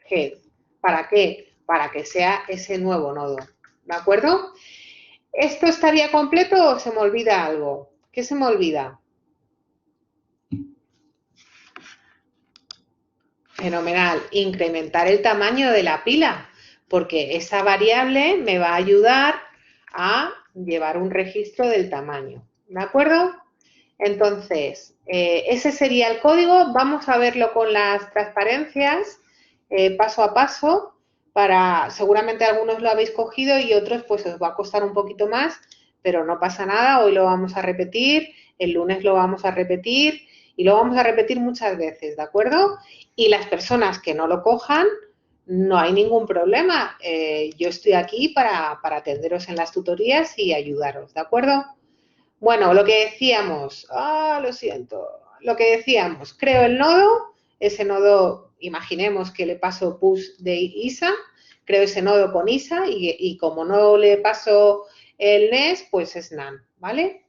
head. ¿Para qué? Para que sea ese nuevo nodo. ¿De acuerdo? ¿Esto estaría completo o se me olvida algo? ¿Qué se me olvida? Fenomenal. Incrementar el tamaño de la pila, porque esa variable me va a ayudar a llevar un registro del tamaño. ¿De acuerdo? Entonces, ese sería el código. Vamos a verlo con las transparencias paso a paso. Seguramente algunos lo habéis cogido y otros pues os va a costar un poquito más, pero no pasa nada. Hoy lo vamos a repetir, el lunes lo vamos a repetir y lo vamos a repetir muchas veces, ¿de acuerdo? Y las personas que no lo cojan, no hay ningún problema. Yo estoy aquí para atenderos en las tutorías y ayudaros, ¿de acuerdo? Bueno, lo que decíamos, lo siento, lo que decíamos, creo el nodo, ese nodo, imaginemos que le paso push de ISA, creo ese nodo con ISA y como no le paso el nest, pues es none, ¿vale?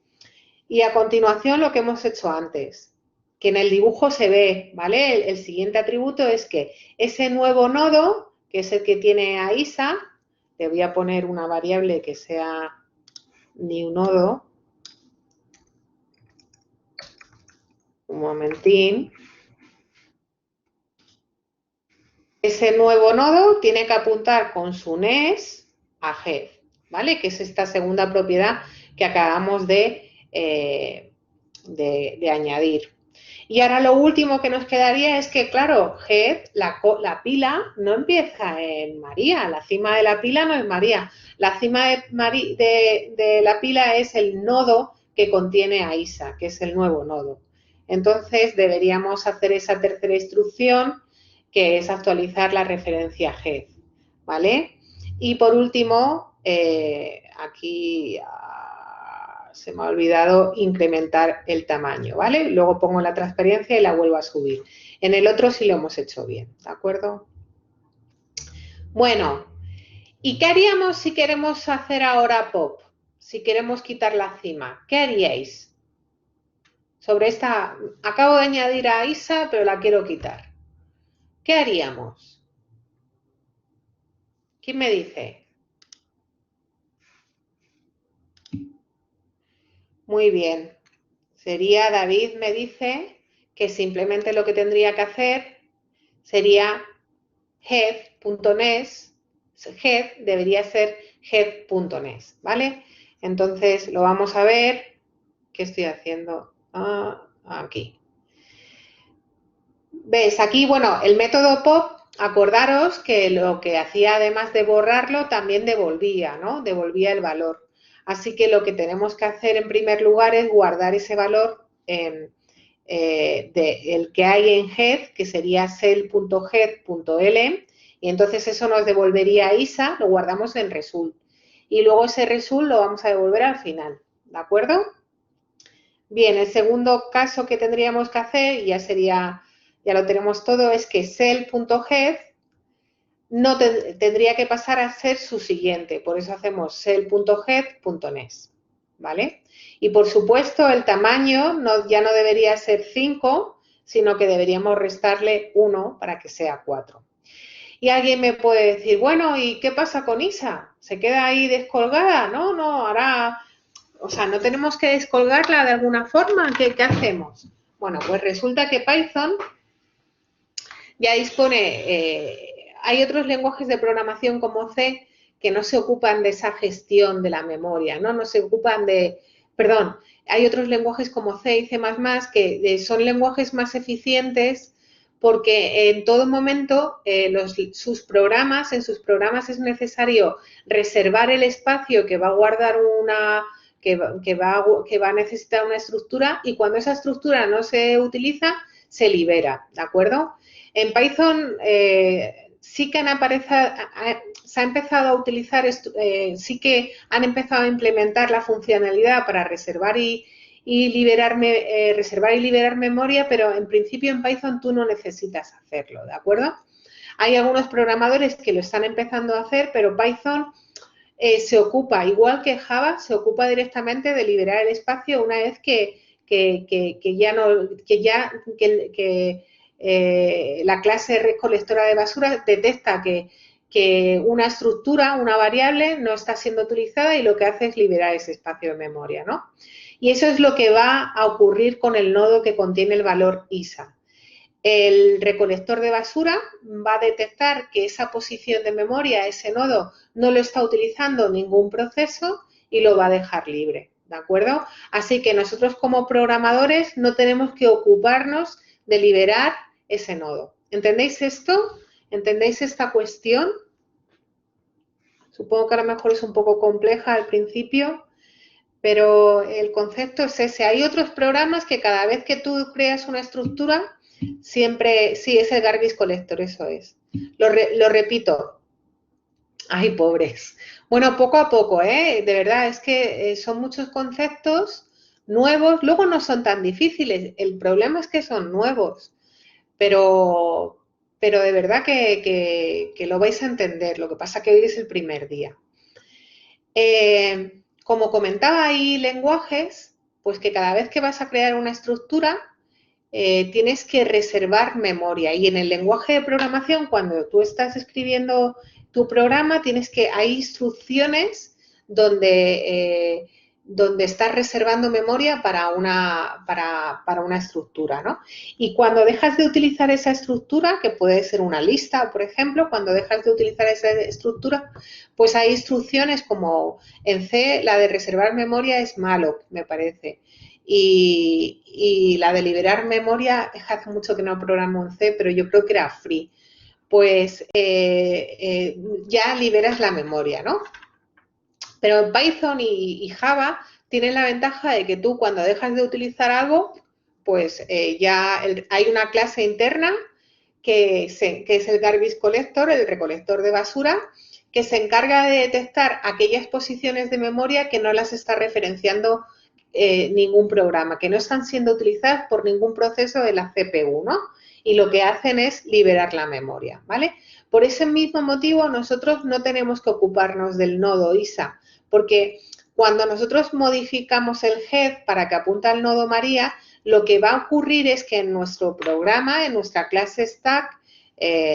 Y a continuación lo que hemos hecho antes, que en el dibujo se ve, ¿vale? El siguiente atributo es que ese nuevo nodo, que es el que tiene a ISA, le voy a poner una variable que sea newNodo, un momentín. Ese nuevo nodo tiene que apuntar con su nest a head, ¿vale? Que es esta segunda propiedad que acabamos de añadir. Y ahora lo último que nos quedaría es que, claro, head, la pila, no empieza en María, la cima de la pila no es María. La cima de la pila es el nodo que contiene a Isa, que es el nuevo nodo. Entonces deberíamos hacer esa tercera instrucción, que es actualizar la referencia head, ¿vale? Y por último, aquí se me ha olvidado incrementar el tamaño, ¿vale? Luego pongo la transparencia y la vuelvo a subir. En el otro sí lo hemos hecho bien, ¿de acuerdo? Bueno, ¿y qué haríamos si queremos hacer ahora pop? Si queremos quitar la cima, ¿qué haríais? Sobre esta, acabo de añadir a Isa, pero la quiero quitar. ¿Qué haríamos? ¿Quién me dice? Muy bien. Sería, David me dice que simplemente lo que tendría que hacer sería head.nes, head debería ser head.nes, ¿vale? Entonces lo vamos a ver. ¿Qué estoy haciendo? Aquí. ¿Ves? Aquí, bueno, el método pop, acordaros que lo que hacía, además de borrarlo, también devolvía, ¿no? Devolvía el valor. Así que lo que tenemos que hacer en primer lugar es guardar ese valor en el que hay en head, que sería cell.head.l, y entonces eso nos devolvería a ISA, lo guardamos en result. Y luego ese result lo vamos a devolver al final, ¿de acuerdo? Bien, el segundo caso que tendríamos que hacer, ya sería, ya lo tenemos todo, es que cell.head no tendría que pasar a ser su siguiente, por eso hacemos cell.head.nes, ¿vale? Y por supuesto el tamaño ya no debería ser 5, sino que deberíamos restarle 1 para que sea 4. Y alguien me puede decir, bueno, ¿y qué pasa con Isa? ¿Se queda ahí descolgada? No, no, ahora, o sea, ¿no tenemos que descolgarla de alguna forma? ¿Qué hacemos? Bueno, pues resulta que Python ya dispone, hay otros lenguajes de programación como C que no se ocupan de esa gestión de la memoria, ¿no? No se ocupan de, perdón, hay otros lenguajes como C y C++ que son lenguajes más eficientes porque en todo momento en sus programas es necesario reservar el espacio que va a guardar que va a necesitar una estructura, y cuando esa estructura no se utiliza, se libera, ¿de acuerdo? En Python sí que se ha empezado a utilizar, sí que han empezado a implementar la funcionalidad para reservar y liberar memoria, pero en principio en Python tú no necesitas hacerlo, ¿de acuerdo? Hay algunos programadores que lo están empezando a hacer, pero Python se ocupa, igual que Java, se ocupa directamente de liberar el espacio una vez que la clase recolectora de basura detecta que una estructura, una variable, no está siendo utilizada, y lo que hace es liberar ese espacio de memoria, ¿no? Y eso es lo que va a ocurrir con el nodo que contiene el valor ISA. El recolector de basura va a detectar que esa posición de memoria, ese nodo, no lo está utilizando ningún proceso y lo va a dejar libre, ¿de acuerdo? Así que nosotros como programadores no tenemos que ocuparnos de liberar ese nodo. ¿Entendéis esto? ¿Entendéis esta cuestión? Supongo que a lo mejor es un poco compleja al principio, pero el concepto es ese. Hay otros programas que cada vez que tú creas una estructura, siempre, sí, es el garbage collector, eso es. Lo repito. Ay, pobres. Bueno, poco a poco, ¿eh? De verdad, es que son muchos conceptos nuevos, luego no son tan difíciles, el problema es que son nuevos, pero, pero de verdad que lo vais a entender, lo que pasa que hoy es el primer día. Como comentaba, hay lenguajes, pues que cada vez que vas a crear una estructura, tienes que reservar memoria. Y en el lenguaje de programación, cuando tú estás escribiendo tu programa, hay instrucciones donde donde estás reservando memoria para una estructura, ¿no? Y cuando dejas de utilizar esa estructura, que puede ser una lista, por ejemplo, cuando dejas de utilizar esa estructura, pues hay instrucciones como en C, la de reservar memoria es malloc, me parece. Y la de liberar memoria, hace mucho que no programo en C, pero yo creo que era free. Pues ya liberas la memoria, ¿no? Pero Python y Java tienen la ventaja de que tú cuando dejas de utilizar algo, pues hay una clase interna que es el garbage collector, el recolector de basura, que se encarga de detectar aquellas posiciones de memoria que no las está referenciando ningún programa, que no están siendo utilizadas por ningún proceso de la CPU, ¿no? Y lo que hacen es liberar la memoria, ¿vale? Por ese mismo motivo, nosotros no tenemos que ocuparnos del nodo ISA, porque cuando nosotros modificamos el head para que apunte al nodo María, lo que va a ocurrir es que en nuestro programa, en nuestra clase stack,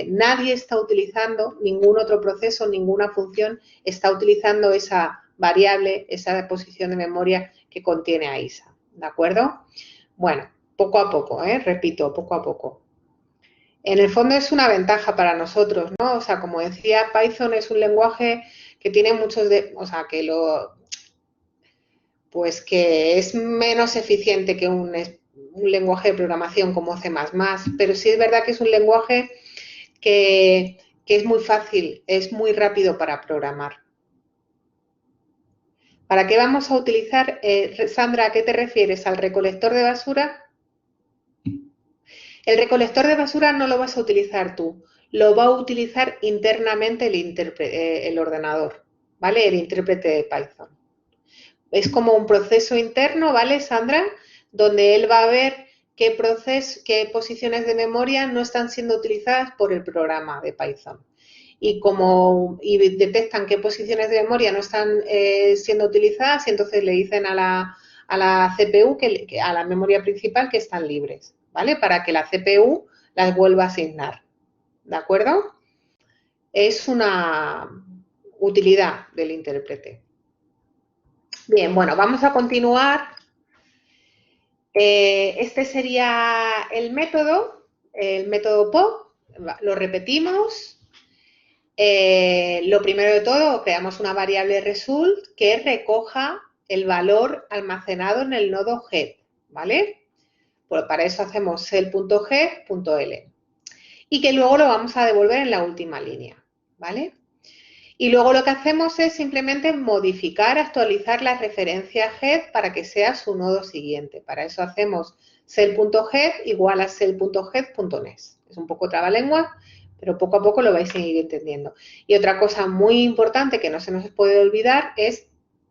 nadie está utilizando, ningún otro proceso, ninguna función está utilizando esa variable, esa posición de memoria que contiene a ISA, ¿de acuerdo? Bueno, poco a poco, repito, poco a poco. En el fondo es una ventaja para nosotros, ¿no? O sea, como decía, Python es un lenguaje que tiene muchos o sea, pues que es menos eficiente que un lenguaje de programación como C++, pero sí es verdad que es un lenguaje que es muy fácil, es muy rápido para programar. ¿Para qué vamos a utilizar, Sandra, a qué te refieres? ¿Al recolector de basura? El recolector de basura no lo vas a utilizar tú, lo va a utilizar internamente el ordenador, ¿vale? El intérprete de Python. Es como un proceso interno, ¿vale, Sandra? Donde él va a ver qué posiciones de memoria no están siendo utilizadas por el programa de Python. Y detectan qué posiciones de memoria no están siendo utilizadas y entonces le dicen a la CPU, a la memoria principal, que están libres, ¿vale? Para que la CPU las vuelva a asignar, ¿de acuerdo? Es una utilidad del intérprete. Bien, bueno, vamos a continuar. Este sería el método POP. Lo repetimos. Lo primero de todo, creamos una variable result que recoja el valor almacenado en el nodo head, ¿vale? Pues para eso hacemos cell.head.l y que luego lo vamos a devolver en la última línea, ¿vale? Y luego lo que hacemos es simplemente modificar, actualizar la referencia head para que sea su nodo siguiente. Para eso hacemos cell.head igual a cell.head.nes. Es un poco trabalengua, pero poco a poco lo vais a ir entendiendo. Y otra cosa muy importante que no se nos puede olvidar es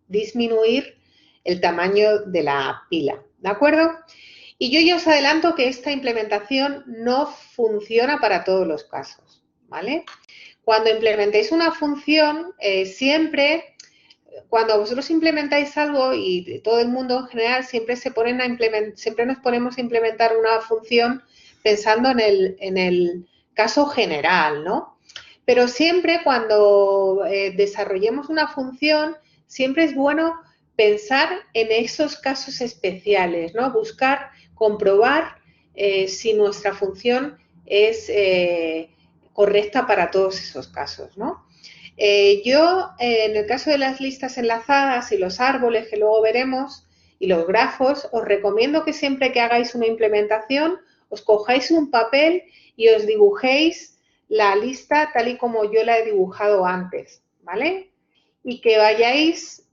disminuir el tamaño de la pila, ¿de acuerdo? Y yo ya os adelanto que esta implementación no funciona para todos los casos, ¿vale? Cuando implementéis una función, siempre, cuando vosotros implementáis algo y todo el mundo en general siempre siempre nos ponemos a implementar una función pensando en el caso general, ¿no? Pero siempre cuando desarrollemos una función, siempre es bueno pensar en esos casos especiales, ¿no? Buscar, comprobar si nuestra función es correcta para todos esos casos, ¿no? En el caso de las listas enlazadas y los árboles que luego veremos y los grafos, os recomiendo que siempre que hagáis una implementación, os cojáis un papel y os dibujéis la lista tal y como yo la he dibujado antes, ¿vale? Y que vayáis,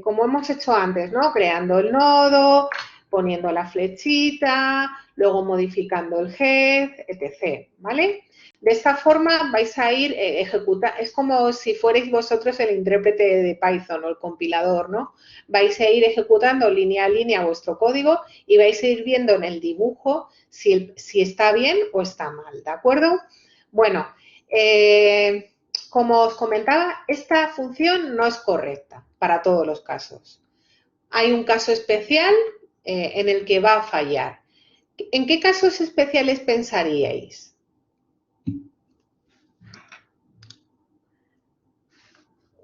como hemos hecho antes, ¿no? Creando el nodo, poniendo la flechita, luego modificando el head, etc., ¿vale? De esta forma vais a ir ejecutando, es como si fuerais vosotros el intérprete de Python o el compilador, ¿no? Vais a ir ejecutando línea a línea vuestro código y vais a ir viendo en el dibujo si está bien o está mal, ¿de acuerdo? Bueno, como os comentaba, esta función no es correcta para todos los casos. Hay un caso especial en el que va a fallar. ¿En qué casos especiales pensaríais?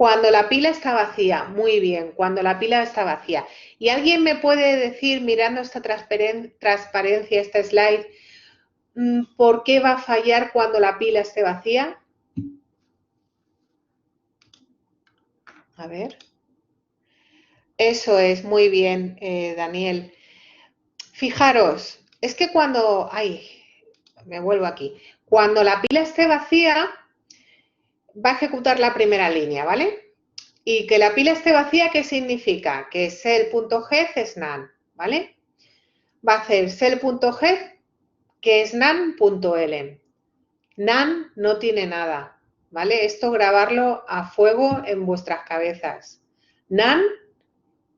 Cuando la pila está vacía, muy bien, cuando la pila está vacía. ¿Y alguien me puede decir, mirando esta transparencia, esta slide, por qué va a fallar cuando la pila esté vacía? A ver. Eso es, muy bien, Daniel. Fijaros, es que cuando... Ay, me vuelvo aquí. Cuando la pila esté vacía, va a ejecutar la primera línea, ¿vale? Y que la pila esté vacía, ¿qué significa? Que cell.get es none, ¿vale? Va a hacer cell.get, que es none.ln. None no tiene nada, ¿vale? Esto grabarlo a fuego en vuestras cabezas. None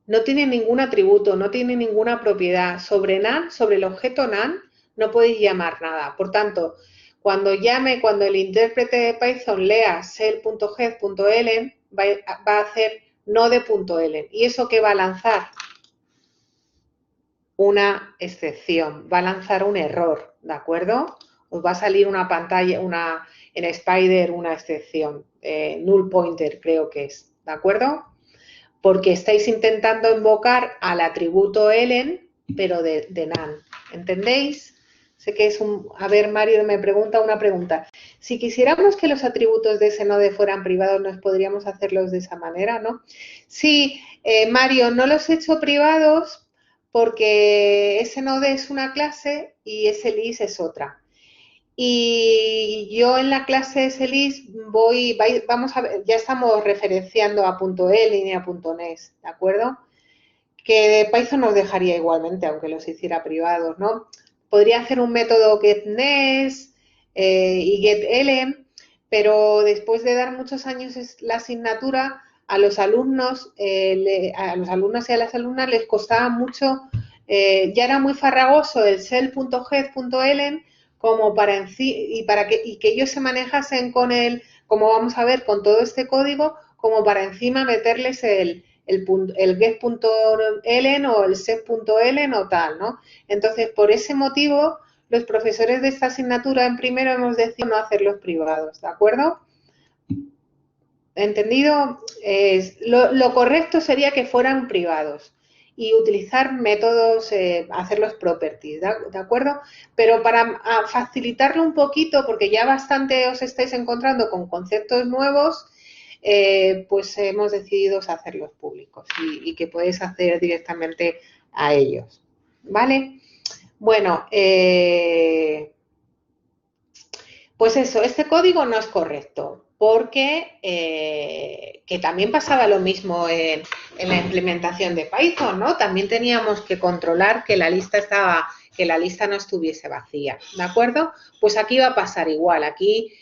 no tiene ningún atributo, no tiene ninguna propiedad. Sobre none, sobre el objeto none, no podéis llamar nada. Por tanto, cuando el intérprete de Python lea cell.get.ln, va a hacer node.ln. ¿Y eso qué va a lanzar? Una excepción, va a lanzar un error, ¿de acuerdo? Os va a salir una pantalla, en Spider, una excepción, null pointer creo que es, ¿de acuerdo? Porque estáis intentando invocar al atributo elen, pero de none, ¿entendéis? Sé que es un... A ver, Mario me pregunta una pregunta. Si quisiéramos que los atributos de ese node fueran privados, ¿nos podríamos hacerlos de esa manera, no? Sí, Mario, no los he hecho privados porque ese node es una clase y ese list es otra. Y yo en la clase SLIS vamos a ver, ya estamos referenciando a .lin y a .nes, ¿de acuerdo? Que Python nos dejaría igualmente, aunque los hiciera privados, ¿no? Podría hacer un método getNes y getLn, pero después de dar muchos años la asignatura, a los alumnos y a las alumnas les costaba mucho, ya era muy farragoso el cell.get.ln como y que ellos se manejasen con como vamos a ver, con todo este código, como para encima meterles el get.ln o el set.ln o tal, ¿no? Entonces, por ese motivo, los profesores de esta asignatura en primero hemos decidido no hacerlos privados, ¿de acuerdo? ¿Entendido? Lo correcto sería que fueran privados y utilizar métodos, hacerlos properties, ¿de acuerdo? Pero para facilitarlo un poquito, porque ya bastante os estáis encontrando con conceptos nuevos, pues hemos decidido hacerlos públicos y que podéis acceder directamente a ellos, ¿vale? Bueno, pues eso, este código no es correcto porque que también pasaba lo mismo en la implementación de Python, ¿no? También teníamos que controlar que la lista no estuviese vacía, ¿de acuerdo? Pues aquí va a pasar igual, aquí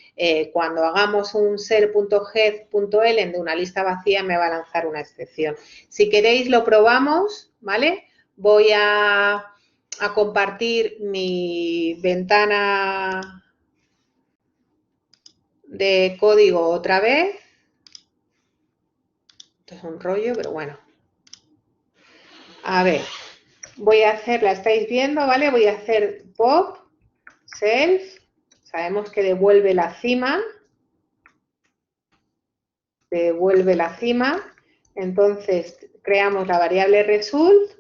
cuando hagamos un ser.get.ln de una lista vacía me va a lanzar una excepción. Si queréis lo probamos, ¿vale? Voy a compartir mi ventana de código otra vez. Esto es un rollo, pero bueno. A ver, voy a hacer, la estáis viendo, ¿vale? Voy a hacer pop, self, sabemos que devuelve la cima, entonces creamos la variable result,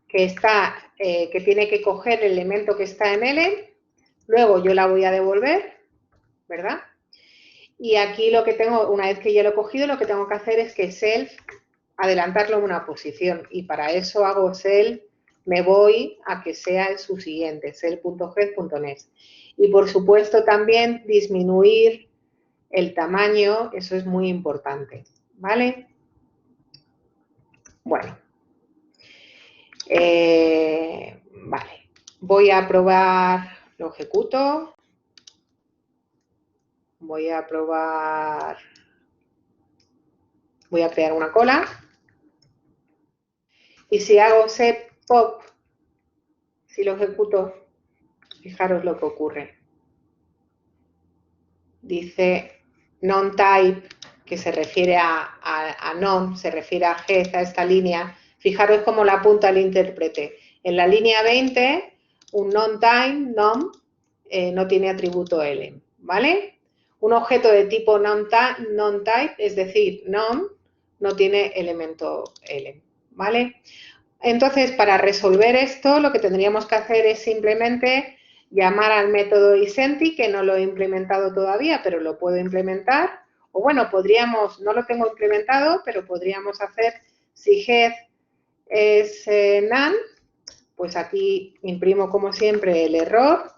que tiene que coger el elemento que está en L, luego yo la voy a devolver, ¿verdad? Y aquí lo que tengo, una vez que ya lo he cogido, lo que tengo que hacer es que self, adelantarlo en una posición, y para eso hago self, me voy a que sea su siguiente, self.get.nes. Y por supuesto también disminuir el tamaño, eso es muy importante, ¿vale? Bueno, vale, voy a probar, lo ejecuto, voy a probar, voy a crear una cola, y si hago set pop, si lo ejecuto, fijaros lo que ocurre. Dice non-type, que se refiere a non, se refiere a get, a esta línea. Fijaros cómo la apunta el intérprete. En la línea 20, un non-time, nom, no tiene atributo L, ¿vale? un objeto de tipo non-type, es decir, non, no tiene elemento element, ¿vale? Entonces, para resolver esto, lo que tendríamos que hacer es simplemente llamar al método isenti, que no lo he implementado todavía, pero lo puedo implementar. O bueno, podríamos, no lo tengo implementado, pero podríamos hacer si head es none, pues aquí imprimo como siempre el error,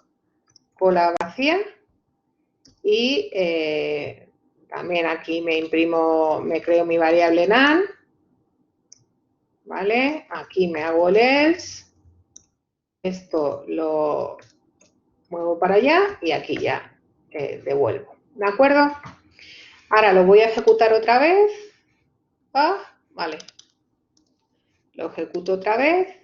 cola vacía, y también aquí me creo mi variable none, ¿vale? Aquí me hago el else, esto lo muevo para allá y aquí ya devuelvo, ¿de acuerdo? Ahora lo voy a ejecutar otra vez, vale, lo ejecuto otra vez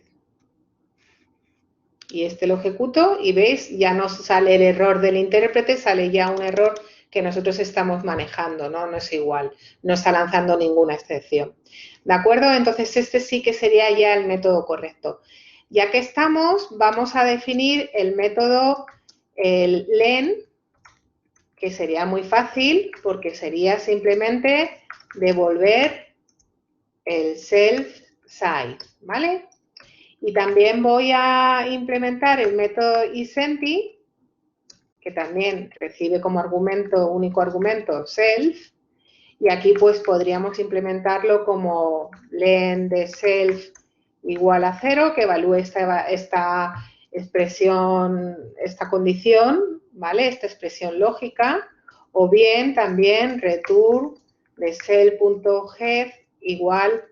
y este lo ejecuto y veis, ya no sale el error del intérprete, sale ya un error que nosotros estamos manejando, ¿no? No es igual, no está lanzando ninguna excepción. ¿De acuerdo? Entonces este sí que sería ya el método correcto. Ya que estamos, vamos a definir el método, el len, que sería muy fácil porque sería simplemente devolver el self size, ¿vale? Y también voy a implementar el método isenti, que también recibe como argumento, único argumento, self, y aquí pues podríamos implementarlo como len de self igual a 0, que evalúe esta expresión, esta condición, ¿vale? Esta expresión lógica, o bien también return de self.head igual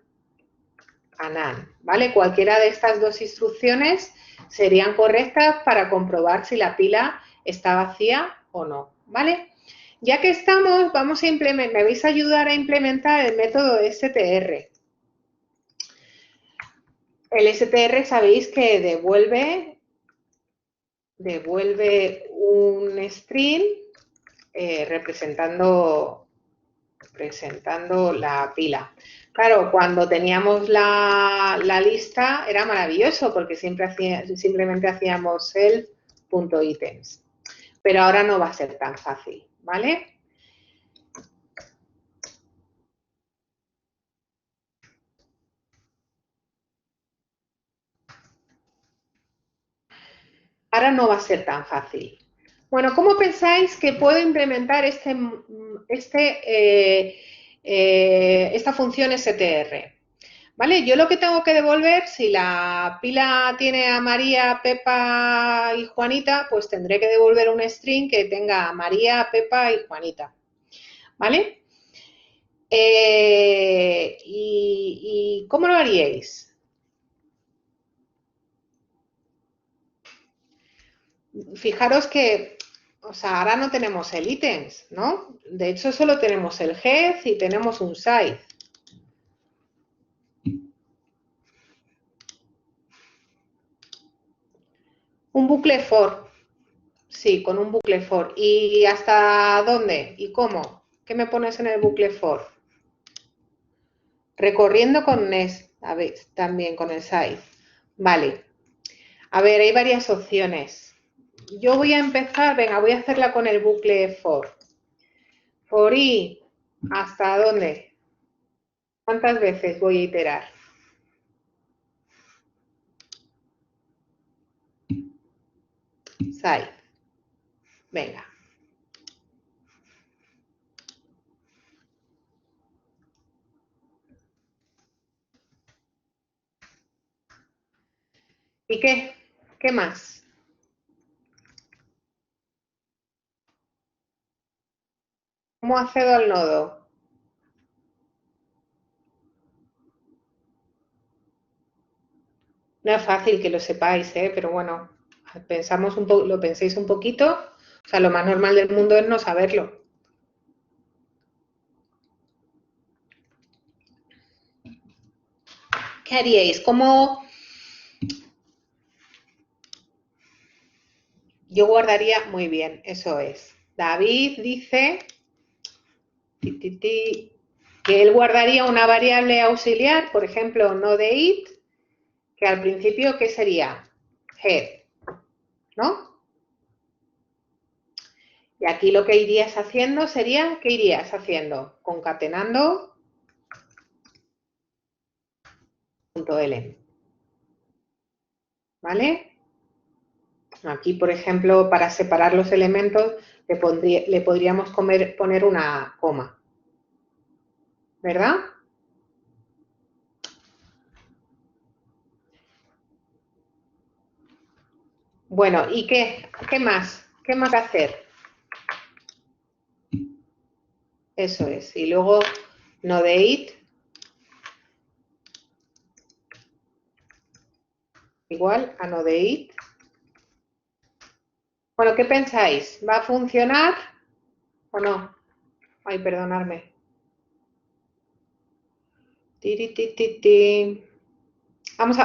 a none, ¿vale? Cualquiera de estas dos instrucciones serían correctas para comprobar si la pila está vacía o no, ¿vale? Ya que estamos, vamos a implementar, me vais a ayudar a implementar el método str. El str sabéis que devuelve un string representando la pila. Claro, cuando teníamos la lista era maravilloso porque simplemente hacíamos self.items. Pero ahora no va a ser tan fácil, ¿vale? Ahora no va a ser tan fácil. Bueno, ¿cómo pensáis que puedo implementar esta función str? ¿Vale? Yo lo que tengo que devolver, si la pila tiene a María, Pepa y Juanita, pues tendré que devolver un string que tenga a María, Pepa y Juanita. ¿Vale? ¿Y cómo lo haríais? Fijaros que, o sea, ahora no tenemos el ítems, ¿no? De hecho, solo tenemos el head y tenemos un size. Un bucle for. Sí, con un bucle for. ¿Y hasta dónde? ¿Y cómo? ¿Qué me pones en el bucle for? Recorriendo con nest, a ver, también con el size. Vale. A ver, hay varias opciones. Yo voy a empezar, venga, voy a hacerla con el bucle for. For i, ¿hasta dónde? ¿Cuántas veces voy a iterar? Size. Venga. ¿Y qué? ¿Qué más? ¿Cómo accedo al nodo? No es fácil que lo sepáis, pero bueno, lo penséis un poquito. O sea, lo más normal del mundo es no saberlo. ¿Qué haríais? ¿Cómo? Yo guardaría muy bien, eso es. David dice que él guardaría una variable auxiliar, por ejemplo, no de it, que al principio, ¿qué sería? Head, ¿no? Y aquí lo que irías haciendo sería, ¿qué irías haciendo? Concatenando .ln, ¿vale? Aquí, por ejemplo, para separar los elementos le podríamos poner una coma, ¿verdad? Bueno, ¿y qué más? ¿Qué más hacer? Eso es. Y luego node_it igual a node_it. Bueno, ¿qué pensáis? ¿Va a funcionar o no? Ay, perdonadme.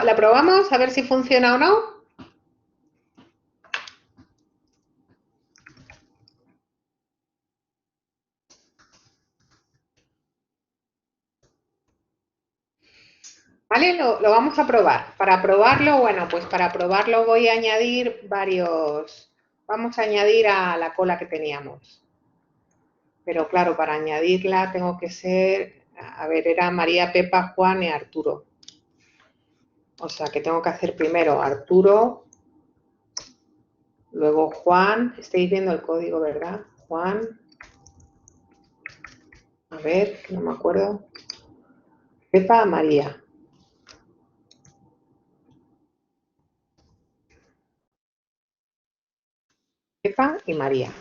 ¿La probamos? A ver si funciona o no. ¿Vale? Lo vamos a probar. Para probarlo, bueno, pues para probarlo voy a añadir vamos a añadir a la cola que teníamos. Pero claro, para añadirla tengo que ser, a ver, era María, Pepa, Juan y Arturo. O sea que tengo que hacer primero Arturo, luego Juan, estáis viendo el código, ¿verdad? Juan, a ver, que no me acuerdo. Pepa, María. Pepa y María.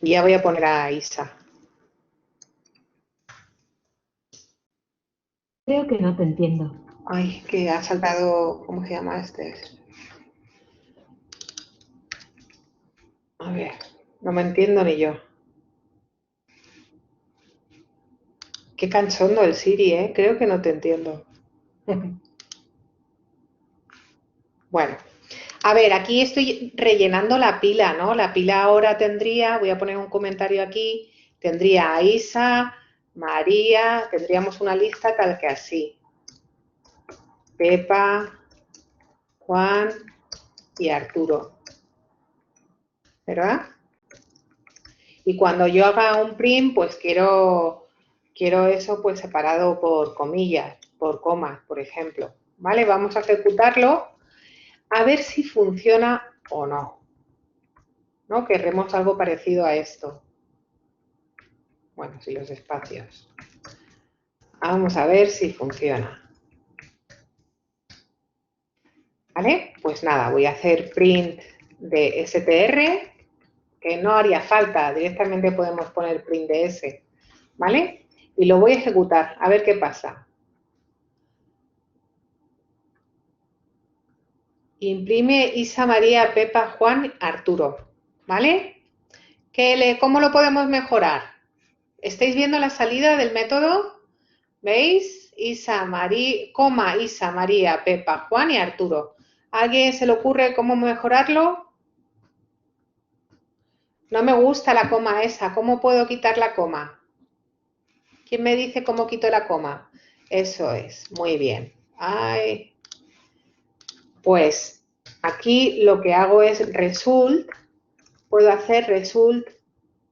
Y ya voy a poner a Isa. Creo que no te entiendo. Ay, que ha saltado, ¿cómo se llama este? A ver, no me entiendo ni yo. Qué cachondo el Siri, ¿eh? Creo que no te entiendo. Bueno, a ver, aquí estoy rellenando la pila, ¿no? La pila ahora tendría, voy a poner un comentario aquí, tendría a Isa, María, tendríamos una lista tal que así. Pepa, Juan y Arturo. ¿Verdad? Y cuando yo haga un print, pues quiero eso pues separado por comillas, por comas, por ejemplo. ¿Vale? Vamos a ejecutarlo a ver si funciona o no. ¿No? Querremos algo parecido a esto. Bueno, si los espacios. Vamos a ver si funciona. ¿Vale? Pues nada, voy a hacer print de str, que no haría falta, directamente podemos poner print de s. ¿Vale? Y lo voy a ejecutar, a ver qué pasa. Imprime Isa, María, Pepa, Juan, Arturo. ¿Vale? ¿Cómo lo podemos mejorar? ¿Estáis viendo la salida del método? ¿Veis? Isa, María, Pepa, Juan y Arturo. ¿A alguien se le ocurre cómo mejorarlo? No me gusta la coma esa. ¿Cómo puedo quitar la coma? ¿Quién me dice cómo quito la coma? Eso es. Muy bien. Ay. Pues aquí lo que hago es result. Puedo hacer result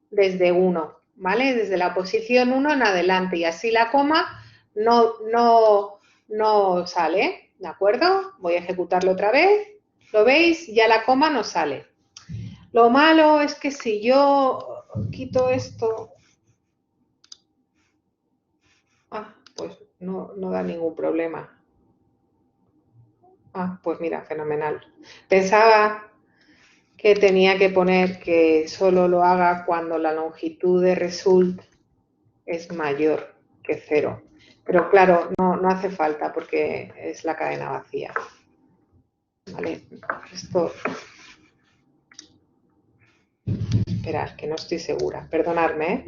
desde 1, ¿vale? Desde la posición 1 en adelante y así la coma no sale, ¿de acuerdo? Voy a ejecutarlo otra vez. ¿Lo veis? Ya la coma no sale. Lo malo es que si yo quito esto... pues no da ningún problema. Pues mira, fenomenal. Pensaba que tenía que poner que solo lo haga cuando la longitud de result es mayor que 0. Pero claro, no hace falta porque es la cadena vacía. Vale, esto... Esperad, que no estoy segura. Perdonadme, ¿eh?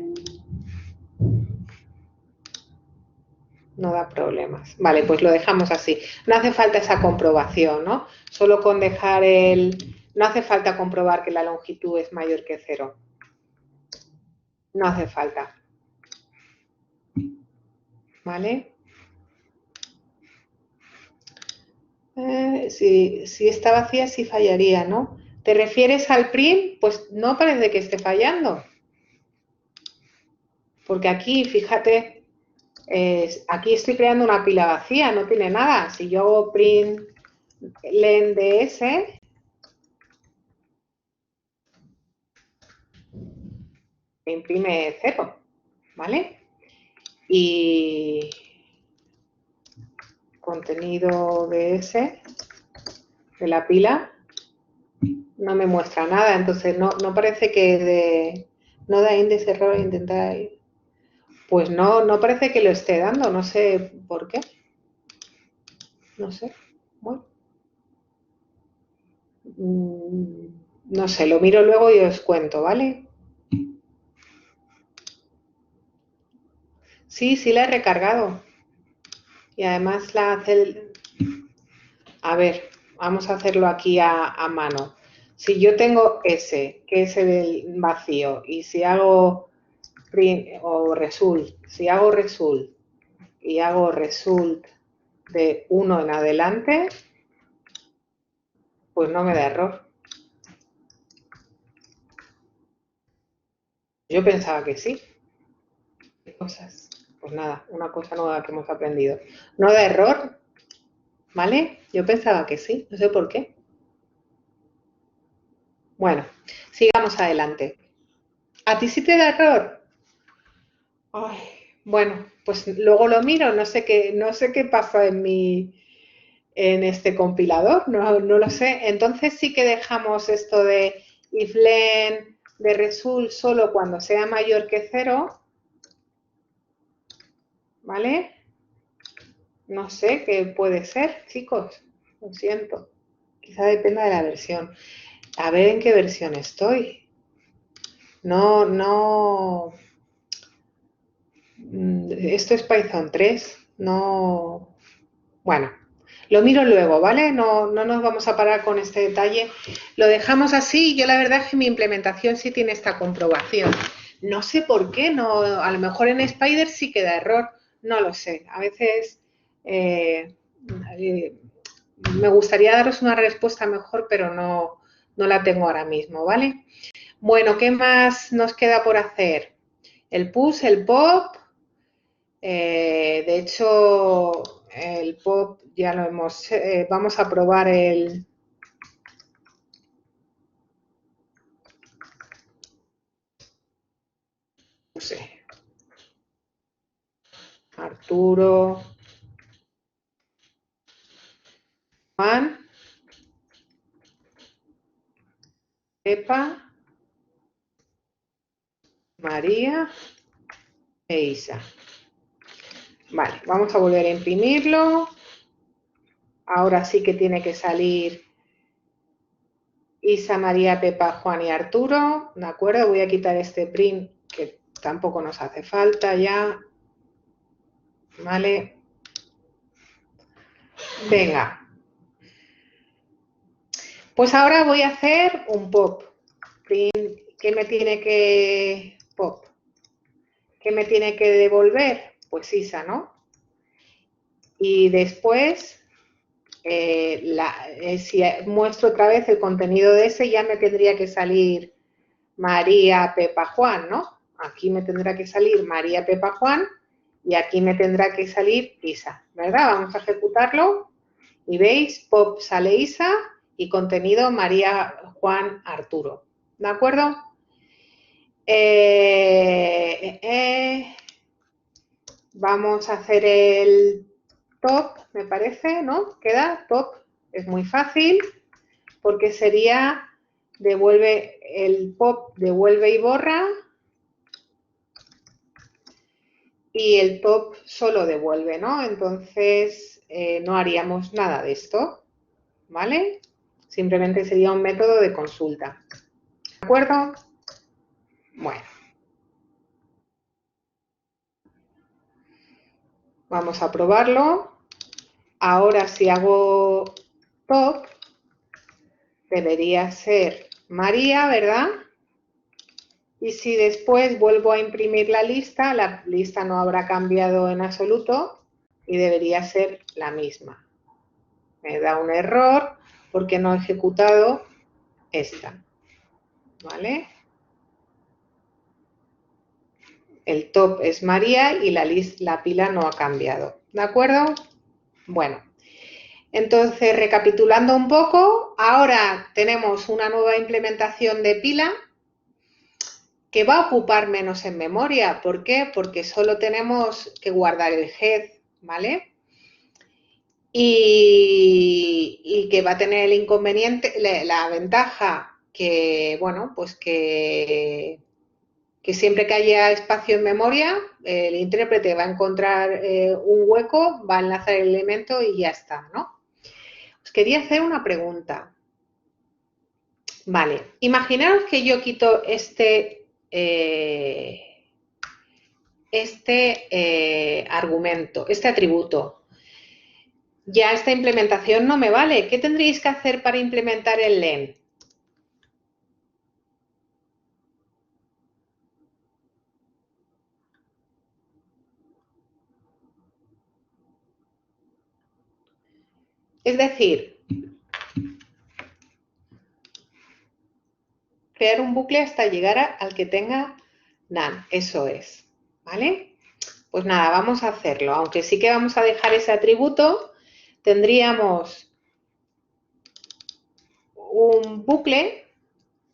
No da problemas. Vale, pues lo dejamos así. No hace falta esa comprobación, ¿no? Solo con dejar no hace falta comprobar que la longitud es mayor que 0. No hace falta. ¿Vale? Si está vacía, sí fallaría, ¿no? ¿Te refieres al print? Pues no parece que esté fallando. Porque aquí, fíjate, aquí estoy creando una pila vacía, no tiene nada. Si yo hago print len ds, imprime 0, ¿vale? Y contenido ds de la pila no me muestra nada, entonces no parece que no da índice error intentar. Pues no parece que lo esté dando, no sé por qué. No sé. Bueno. No sé, lo miro luego y os cuento, ¿vale? Sí la he recargado. Y además la hace. A ver, vamos a hacerlo aquí a mano. Si yo tengo ese, que es el vacío, y si hago print o result, si hago result y hago result de 1 en adelante, pues no me da error. Yo pensaba que sí. ¿Qué cosas? Pues nada, una cosa nueva que hemos aprendido. No da error, ¿vale? Yo pensaba que sí, no sé por qué. Bueno, sigamos adelante. ¿A ti sí te da error? Ay, bueno, pues luego lo miro, no sé qué pasa en este compilador, no lo sé. Entonces sí que dejamos esto de if len de result solo cuando sea mayor que 0, ¿vale? No sé qué puede ser, chicos, lo siento. Quizá dependa de la versión. A ver en qué versión estoy. No. Esto es Python 3. No. Bueno, lo miro luego, ¿vale? No nos vamos a parar con este detalle. Lo dejamos así. Yo la verdad es que mi implementación sí tiene esta comprobación. No sé por qué, no, a lo mejor en Spider sí que da error. No lo sé. A veces me gustaría daros una respuesta mejor, pero no la tengo ahora mismo, ¿vale? Bueno, ¿qué más nos queda por hacer? El push, el pop. De hecho, el pop ya lo hemos. Vamos a probar el. No sé. Arturo. Juan. Pepa. María e Isa. Vale, vamos a volver a imprimirlo. Ahora sí que tiene que salir Isa, María, Pepa, Juan y Arturo. ¿De acuerdo? Voy a quitar este print que tampoco nos hace falta ya. Vale. Venga. Pues ahora voy a hacer un pop. Print, ¿qué me tiene que pop? ¿Qué me tiene que devolver? Pues Isa, ¿no? Y después, si muestro otra vez el contenido de ese, ya me tendría que salir María, Pepa, Juan, ¿no? Aquí me tendrá que salir María, Pepa, Juan y aquí me tendrá que salir Isa, ¿verdad? Vamos a ejecutarlo y veis, pop sale Isa y contenido María, Juan, Arturo, ¿de acuerdo? Vamos a hacer el top, me parece, ¿no? Queda top, es muy fácil porque sería devuelve el pop, devuelve y borra y el top solo devuelve, ¿no? Entonces no haríamos nada de esto, ¿vale? Simplemente sería un método de consulta. ¿De acuerdo? Bueno. Vamos a probarlo. Ahora si hago top, debería ser María, ¿verdad? Y si después vuelvo a imprimir la lista no habrá cambiado en absoluto y debería ser la misma. Me da un error porque no he ejecutado esta, ¿vale? El top es María y la pila no ha cambiado, ¿de acuerdo? Bueno, entonces recapitulando un poco, ahora tenemos una nueva implementación de pila que va a ocupar menos en memoria. ¿Por qué? Porque solo tenemos que guardar el head, ¿vale? Y que va a tener el inconveniente, la ventaja que, bueno, pues que siempre que haya espacio en memoria, el intérprete va a encontrar un hueco, va a enlazar el elemento y ya está, ¿no? Os quería hacer una pregunta. Vale, imaginaos que yo quito argumento, este atributo. Ya esta implementación no me vale. ¿Qué tendríais que hacer para implementar el len? Es decir, crear un bucle hasta llegar al que tenga none. Eso es, ¿vale? Pues nada, vamos a hacerlo. Aunque sí que vamos a dejar ese atributo, tendríamos un bucle,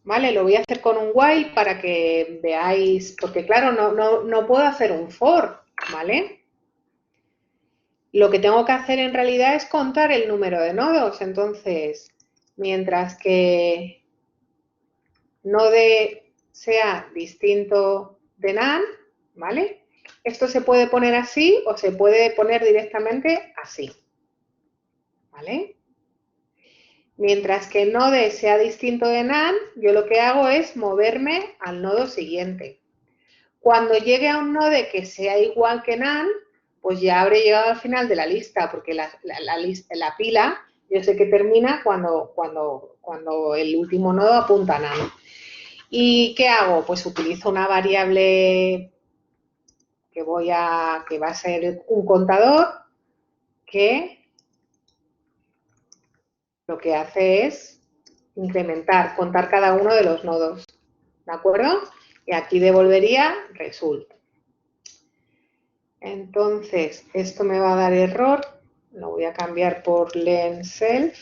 ¿vale? Lo voy a hacer con un while para que veáis, porque claro, no puedo hacer un for, ¿vale? Lo que tengo que hacer en realidad es contar el número de nodos. Entonces, mientras que node sea distinto de none, ¿vale? Esto se puede poner así o se puede poner directamente así, ¿vale? Mientras que el node sea distinto de none, yo lo que hago es moverme al nodo siguiente. Cuando llegue a un node que sea igual que none, pues ya habré llegado al final de la lista, porque la pila yo sé que termina cuando el último nodo apunta a none. ¿Y qué hago? Pues utilizo una variable que va a ser un contador que lo que hace es contar cada uno de los nodos, ¿de acuerdo? Y aquí devolvería result. Entonces, esto me va a dar error, lo voy a cambiar por len self,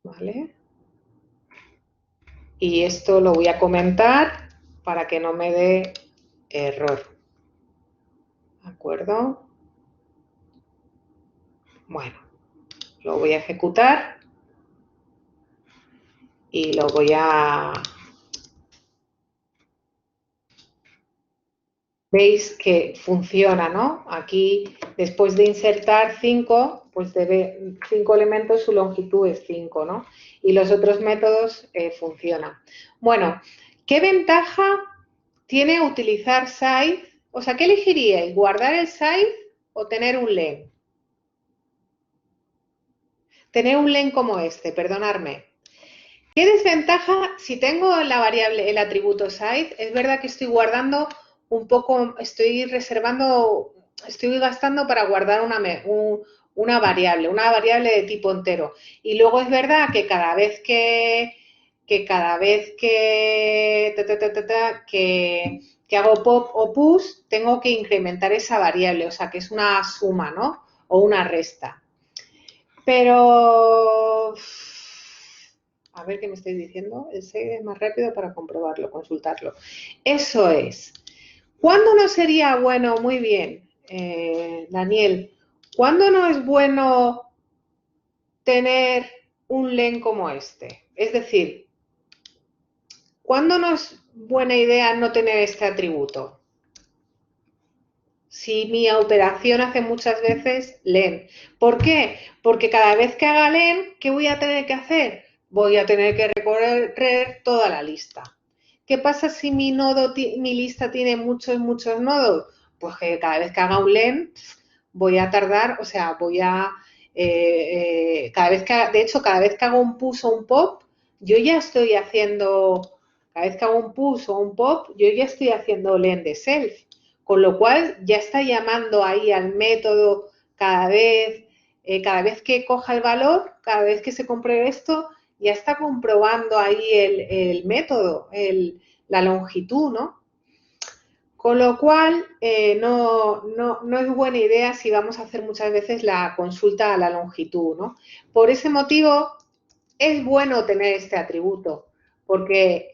¿vale? Y esto lo voy a comentar para que no me dé error, ¿de acuerdo? Bueno, lo voy a ejecutar y lo voy a... Veis que funciona, ¿no? Aquí, después de insertar 5, pues 5 elementos, su longitud es 5, ¿no? Y los otros métodos funcionan. Bueno, ¿qué ventaja tiene utilizar size? O sea, ¿qué elegiríais? ¿Guardar el size o tener un len? Tener un len como este, perdonadme. ¿Qué desventaja si tengo la variable, el atributo size? Es verdad que estoy guardando un poco, estoy gastando para guardar una variable de tipo entero. Y luego es verdad que cada vez que hago pop o push, tengo que incrementar esa variable, o sea que es una suma, ¿no? O una resta. Pero, a ver qué me estáis diciendo, ese es más rápido para comprobarlo, consultarlo. Eso es. ¿Cuándo no sería bueno? Muy bien, Daniel. ¿Cuándo no es bueno tener un len como este? Es decir, ¿cuándo no es buena idea no tener este atributo? Si mi operación hace muchas veces len. ¿Por qué? Porque cada vez que haga len, ¿qué voy a tener que hacer? Voy a tener que recorrer toda la lista. ¿Qué pasa si mi lista tiene muchos nodos? Pues que cada vez que haga un len voy a tardar, o sea, cada vez que hago un push o un pop, yo ya estoy haciendo, cada vez que hago un push o un pop, yo ya estoy haciendo len de self. Con lo cual ya está llamando ahí al método cada vez cada vez que coja el valor, cada vez que se compruebe esto, ya está comprobando ahí el método, la longitud, ¿no? Con lo cual, no es buena idea si vamos a hacer muchas veces la consulta a la longitud, ¿no? Por ese motivo, es bueno tener este atributo, porque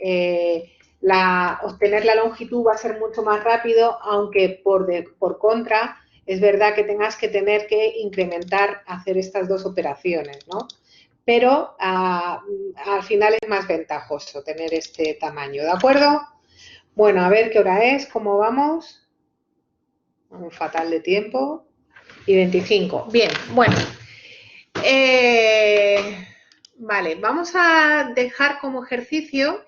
obtener la longitud va a ser mucho más rápido, aunque por contra, es verdad que tengas que tener que incrementar, hacer estas dos operaciones, ¿no? Pero al final es más ventajoso tener este tamaño, ¿de acuerdo? Bueno, a ver qué hora es, cómo vamos. Vamos fatal de tiempo. Y 25. Bien, bueno. Vale, vamos a dejar como ejercicio